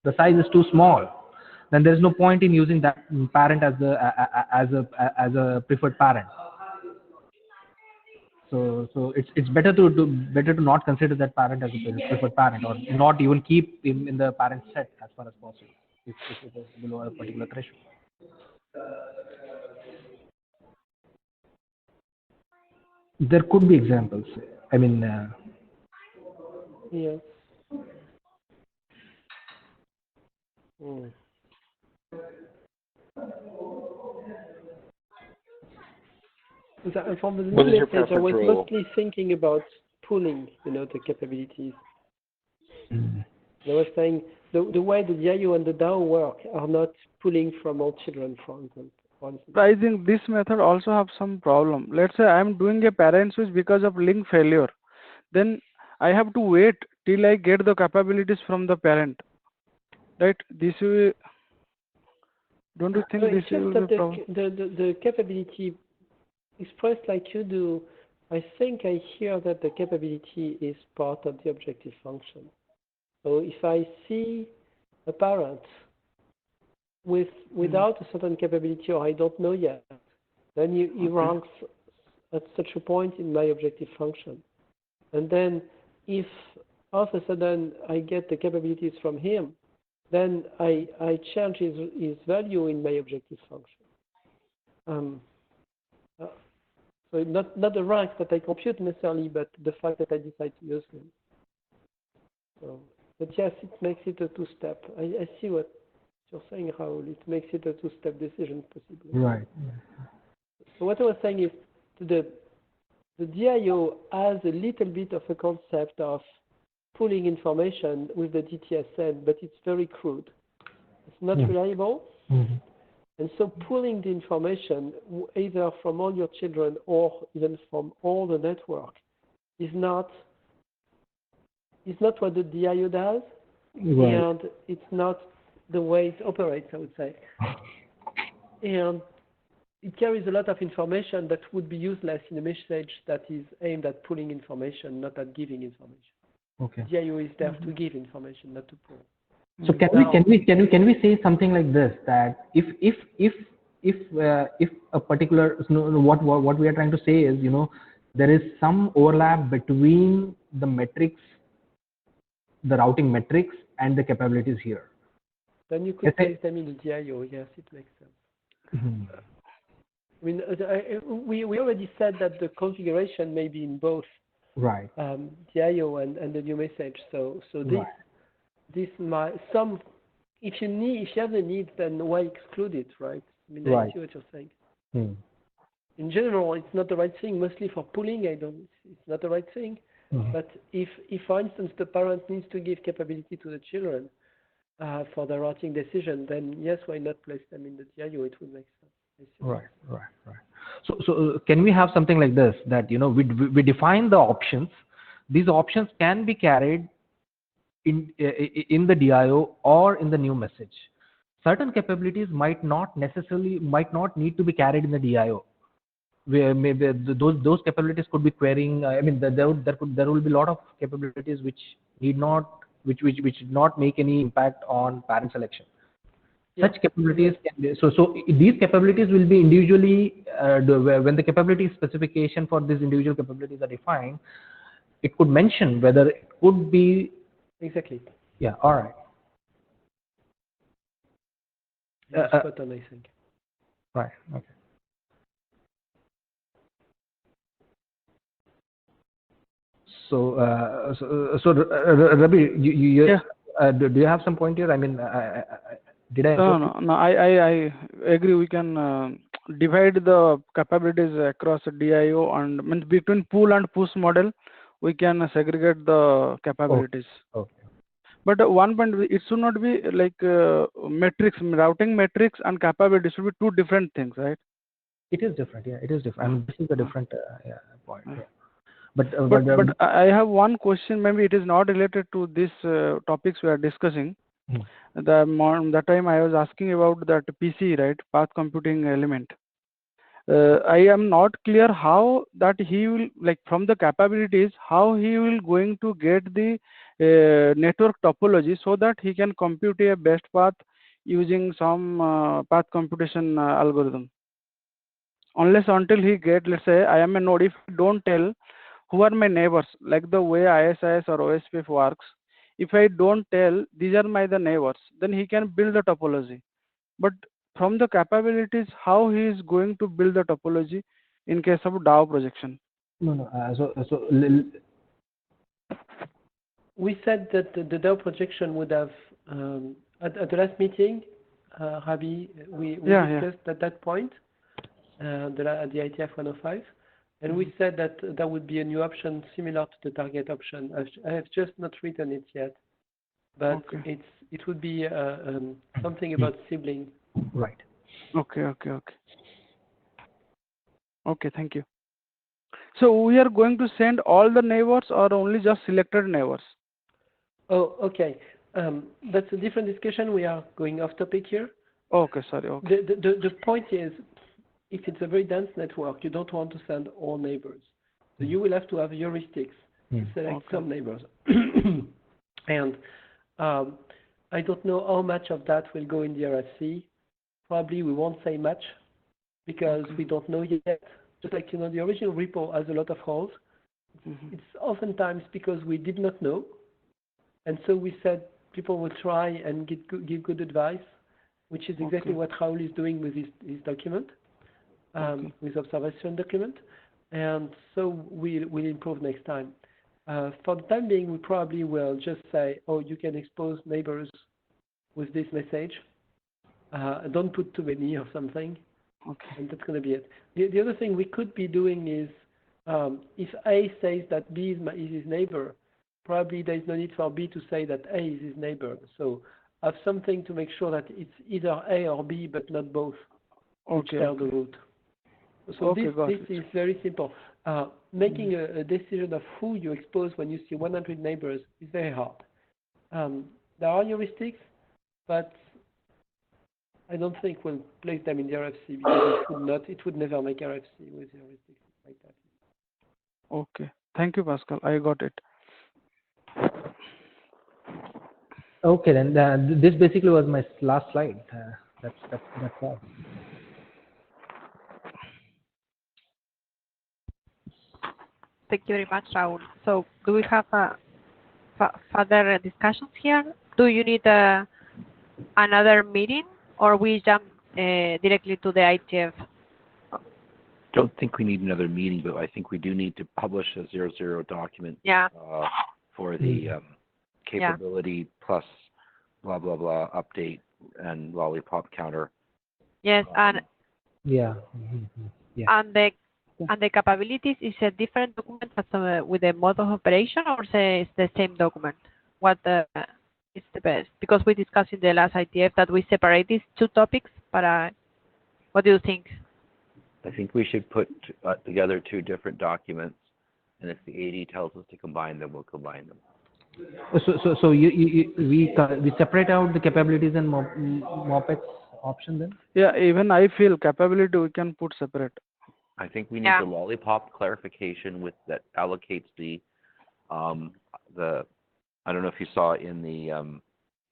Speaker 2: the size is too small, then there is no point in using that parent as a preferred parent. So it's better to not consider that parent as a preferred parent, or not even keep him in the parent set as far as possible if it is below a particular threshold. There could be examples. I mean,
Speaker 4: Yes. Hmm. From the
Speaker 5: What
Speaker 4: new
Speaker 5: is your
Speaker 4: message, I
Speaker 5: preference
Speaker 4: was
Speaker 5: rule?
Speaker 4: mostly thinking about pooling, the capabilities.
Speaker 2: mm,
Speaker 4: I was saying the way the DIO and the DAO work are not pulling from all children, for instance.
Speaker 6: I think this method also have some problem. Let's say I'm doing a parent switch because of link failure. Then I have to wait till I get the capabilities from the parent. Right? This will, don't you
Speaker 4: No,
Speaker 6: think this
Speaker 4: it's just
Speaker 6: will be a
Speaker 4: that
Speaker 6: problem?
Speaker 4: the capability expressed like you do, I think I hear that the capability is part of the objective function. So if I see a parent without a certain capability or I don't know yet, then he ranks at such a point in my objective function. And then if all of a sudden I get the capabilities from him, then I change his value in my objective function. So not the rank that I compute necessarily, but the fact that I decide to use them. So, but yes, it makes it a two-step. I see what you're saying, Raoul. It makes it a two-step decision, possibly.
Speaker 2: right.
Speaker 4: So what I was saying is, the DIO has a little bit of a concept of pulling information with the DTSN, but it's very crude. It's not reliable.
Speaker 2: Mhm.
Speaker 4: And so pulling the information either from all your children or even from all the network is not what the DIO does,
Speaker 2: Right.
Speaker 4: and it's not the way it operates, I would say. And it carries a lot of information that would be useless in a message that is aimed at pulling information, not at giving information.
Speaker 2: Okay.
Speaker 4: DIO is there to give information, not to pull.
Speaker 2: So can we say something like this, that if a particular, what we are trying to say is, there is some overlap between the metrics, the routing metrics, and the capabilities here.
Speaker 4: Then you could place them in the DIO. Yes, it makes sense.
Speaker 2: Mhm.
Speaker 4: I mean, we already said that the configuration may be in both
Speaker 2: Right.
Speaker 4: DIO and the new message. So
Speaker 2: Right.
Speaker 4: this might some if you have the need, then why exclude it, right? I mean, I
Speaker 2: Right.
Speaker 4: see what you're saying.
Speaker 2: Hmm.
Speaker 4: In general, it's not the right thing. Mostly for pooling, it's not the right thing. But if, for instance, the parent needs to give capability to the children for the routing decision, then yes, why not place them in the DIO? It would make sense.
Speaker 2: Right. So can we have something like this, that we define the options. These options can be carried in the DIO or in the new message. Certain capabilities might not need to be carried in the DIO. Where maybe those capabilities could be querying. I mean, there will be a lot of capabilities which need not make any impact on parent selection. Such capabilities can be, so these capabilities will be individually when the capability specification for these individual capabilities are defined, it could mention whether it could be
Speaker 4: exactly.
Speaker 2: Yeah. All right.
Speaker 4: Spot on, I think.
Speaker 2: Right. Okay. So, Rabi, do you have some point here? I mean, did I?
Speaker 6: No. I agree. We can divide the capabilities across DIO and means between pull and push model. We can segregate the capabilities.
Speaker 2: Okay.
Speaker 6: But one point, it should not be like metrics, routing metrics and capability should be two different things, right?
Speaker 2: It is different. Yeah, it is different. I mean, this is a different point. Yeah. But
Speaker 6: I have one question. Maybe it is not related to this topics we are discussing. That time I was asking about that PC, right? Path computing element. I am not clear how that he will, like, from the capabilities, how he will going to get the network topology so that he can compute a best path using some path computation algorithm. Unless until he get, let's say I am a node, if I don't tell who are my neighbors, like the way ISIS or OSPF works, if I don't tell these are the neighbors, then he can build the topology. But from the capabilities, how he is going to build the topology in case of DAO projection?
Speaker 2: No.
Speaker 4: We said that the DAO projection would have at the last meeting, Rabi, we discussed at that point at the IETF 105, and we said that there would be a new option similar to the target option. I have just not written it yet, but it would be something about sibling.
Speaker 2: Right.
Speaker 6: Okay. Thank you. So we are going to send all the neighbors or only just selected neighbors?
Speaker 4: Oh, okay. That's a different discussion. We are going off topic here.
Speaker 6: Okay, sorry. Okay.
Speaker 4: The point is, if it's a very dense network, you don't want to send all neighbors. So you will have to have heuristics to select some neighbors. And I don't know how much of that will go in the RFC. Probably we won't say much because we don't know yet. Just like, the original repo has a lot of holes. It's oftentimes because we did not know. And so we said people will try and give good advice, which is exactly what Raoul is doing with his document, his observation document. And so we'll improve next time. For the time being, we probably will just say, oh, you can expose neighbors with this message. Don't put too many or something. Okay. And that's going to be it. The other thing we could be doing is, if A says that B is his neighbor, probably there is no need for B to say that A is his neighbor. So have something to make sure that it's either A or B, but not both, which share the route. So this is very simple. Making a decision of who you expose when you see 100 neighbors is very hard. There are heuristics, but I don't think we'll place them in the RFC because it would never make RFC with heuristics like that.
Speaker 6: Okay. Thank you, Pascal. I got it.
Speaker 2: Okay, then this basically was my last slide. That's all.
Speaker 1: Thank you very much, Raul. So, do we have further discussions here? Do you need another meeting, or we jump directly to the IETF?
Speaker 5: Don't think we need another meeting, but I think we do need to publish a 00 document for the capability plus blah blah blah update and lollipop counter.
Speaker 1: Yes, and
Speaker 2: and
Speaker 1: And the capabilities is a different document as with the mode of operation, or say it's the same document? What is the best? Because we discussed in the last ITF that we separate these two topics, but what do you think?
Speaker 5: I think we should put together two different documents, and if the AD tells us to combine them, we'll combine them.
Speaker 2: So we separate out the capabilities and MOPEX option then?
Speaker 6: Yeah, even I feel capability we can put separate.
Speaker 5: I think we need the lollipop clarification with that allocates the I don't know if you saw in the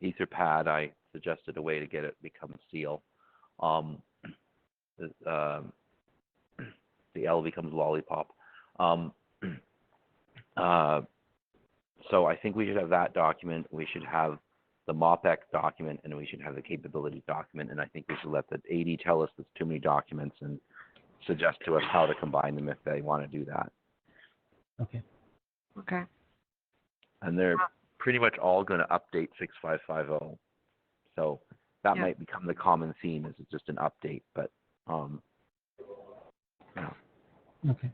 Speaker 5: Etherpad, I suggested a way to get it become seal. The L becomes lollipop. So I think we should have that document. We should have the MOPEX document, and we should have the capability document. And I think we should let the AD tell us there's too many documents and suggest to us how to combine them if they want to do that.
Speaker 2: Okay.
Speaker 1: Okay.
Speaker 5: And they're pretty much all going to update 6550. So that might become the common theme, is it's just an update, but yeah.
Speaker 2: Okay.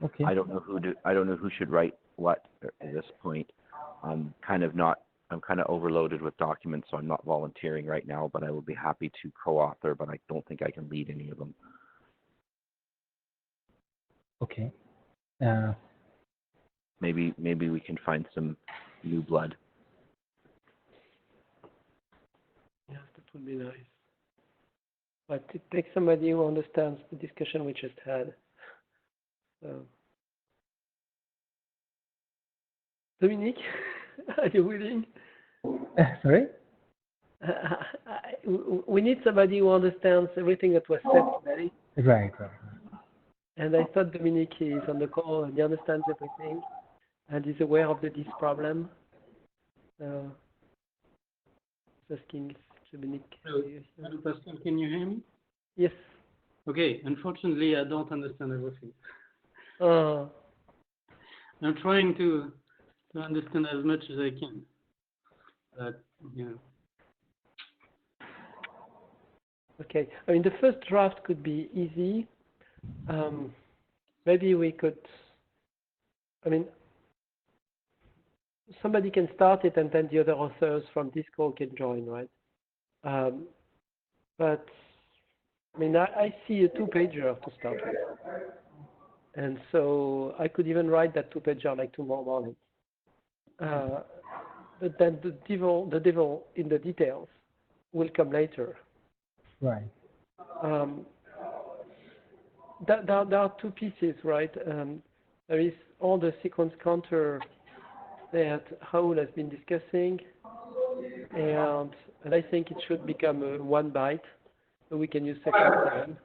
Speaker 2: Okay.
Speaker 5: I don't know who should write what at this point. I'm kind of overloaded with documents, so I'm not volunteering right now, but I will be happy to co-author, but I don't think I can lead any of them.
Speaker 2: Okay.
Speaker 5: Maybe we can find some new blood.
Speaker 4: Yeah, that would be nice. But it takes somebody who understands the discussion we just had. So, Dominique, are you willing?
Speaker 2: Sorry?
Speaker 4: We need somebody who understands everything that was said today.
Speaker 2: Right.
Speaker 4: And I thought Dominique is on the call and he understands everything and is aware of this problem. Asking Dominique.
Speaker 7: Hello, Pascal, can you hear me?
Speaker 4: Yes.
Speaker 7: Okay, unfortunately, I don't understand everything. I'm trying to understand as much as I can. But,
Speaker 4: Okay, I mean, the first draft could be easy. Maybe we could, somebody can start it and then the other authors from this call can join, right? But I see a two-pager to start with. And so I could even write that two-pager like tomorrow morning. But then the devil in the details will come later.
Speaker 2: Right.
Speaker 4: There are two pieces, right? There is all the sequence counter that Raoul has been discussing, and I think it should become a 1 byte, so we can use second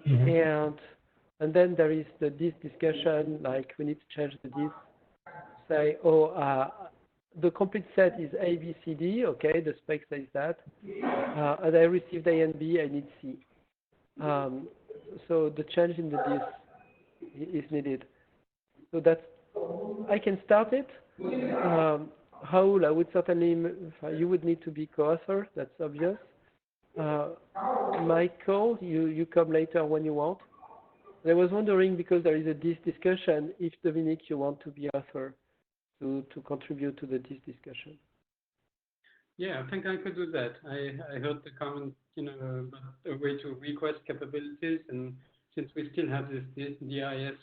Speaker 4: 7. And then there is the disk discussion, like we need to change the disk. Say, the complete set is A, B, C, D, okay, the spec says that. And I received A and B, I need C. So the change in the disk is needed. So I can start it. Raoul, I would certainly, you would need to be co-author, that's obvious. Michael, you come later when you want. I was wondering, because there is this discussion, if Dominique, you want to be author to contribute to this discussion.
Speaker 7: Yeah, I think I could do that. I heard the comment, about a way to request capabilities, and since we still have this DIS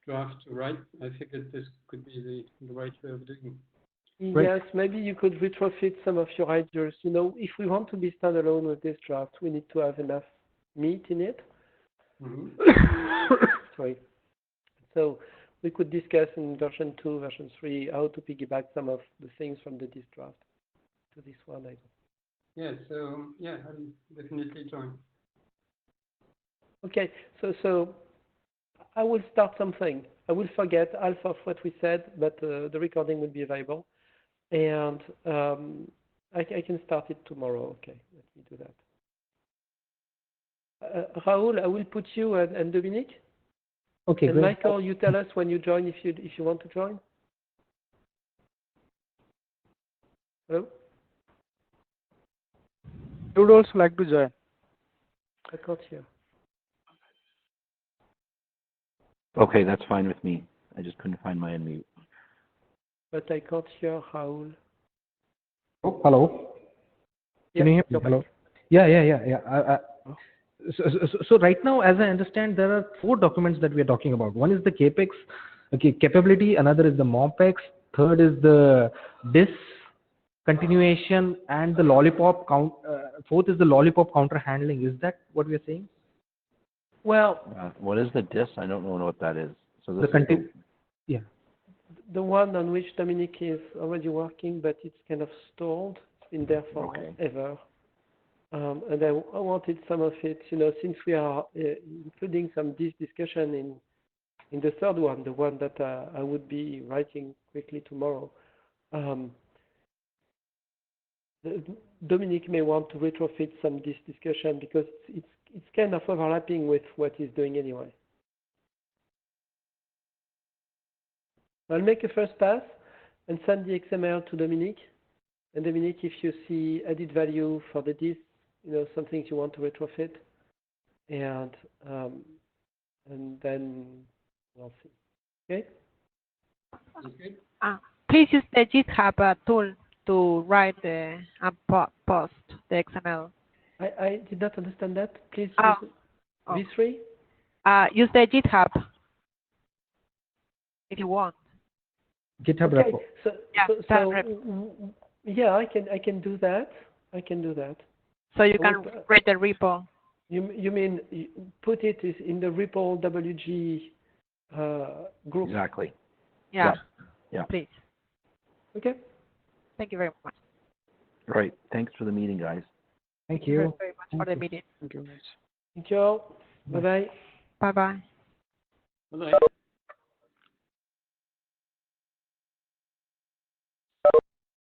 Speaker 7: draft to write, I figured this could be the right way of doing it.
Speaker 4: Yes, maybe you could retrofit some of your ideas. If we want to be standalone with this draft, we need to have enough meat in it. Sorry. So we could discuss in version 2, version 3, how to piggyback some of the things from this draft to this one.
Speaker 7: Yeah, so yeah, I'll definitely join.
Speaker 4: Okay, so I will start something. I will forget half of what we said, but the recording will be available. And I can start it tomorrow. Okay, let me do that. Raoul, I will put you and Dominique.
Speaker 2: Okay,
Speaker 4: and
Speaker 2: great.
Speaker 4: Michael, you tell us when you join if you want to join. Hello?
Speaker 6: I would also like to join.
Speaker 4: I can't hear.
Speaker 5: Okay, that's fine with me. I just couldn't find my unmute.
Speaker 4: But I can't hear Raoul.
Speaker 2: Oh, hello. Can you hear me?
Speaker 4: you're
Speaker 2: Hello.
Speaker 4: back.
Speaker 2: Yeah. So right now, as I understand, there are 4 documents that we are talking about. One is the CAPEX, okay, capability. Another is the MOPEX. Third is the DIS continuation and the lollipop count. Fourth is the lollipop counter handling. Is that what we are saying?
Speaker 4: Well,
Speaker 5: What is the DIS? I don't know what that is. So this
Speaker 2: The
Speaker 5: is the,
Speaker 2: yeah.
Speaker 4: the one on which Dominic is already working, but it's kind of stalled. It's been there for
Speaker 5: Okay.
Speaker 4: ever. And I wanted some of it, since we are including some discussion in the third one, the one that I would be writing quickly tomorrow. Dominic may want to retrofit some discussion because it's kind of overlapping with what he's doing anyway. I'll make a first pass and send the XML to Dominic. And Dominic, if you see added value for the disk, some things you want to retrofit, and then we'll see. Okay?
Speaker 1: Please use the GitHub tool to write and post the XML.
Speaker 4: I did not understand that. Please
Speaker 1: Oh.
Speaker 4: use V3?
Speaker 1: Use the GitHub if you want.
Speaker 2: GitHub
Speaker 4: Okay.
Speaker 2: repo.
Speaker 4: Yeah, I can do that.
Speaker 1: So you can read the repo.
Speaker 4: You mean put it in the repo WG group?
Speaker 5: exactly.
Speaker 1: Yeah.
Speaker 5: Yeah.
Speaker 1: Please.
Speaker 4: Okay.
Speaker 1: Thank you very much.
Speaker 5: Right. Thanks for the meeting, guys.
Speaker 2: Thank
Speaker 1: Thank you
Speaker 2: you.
Speaker 1: very much for the meeting.
Speaker 6: Thank you, guys.
Speaker 4: Thank you all. Bye-bye.
Speaker 1: Bye-bye.
Speaker 7: Bye-bye.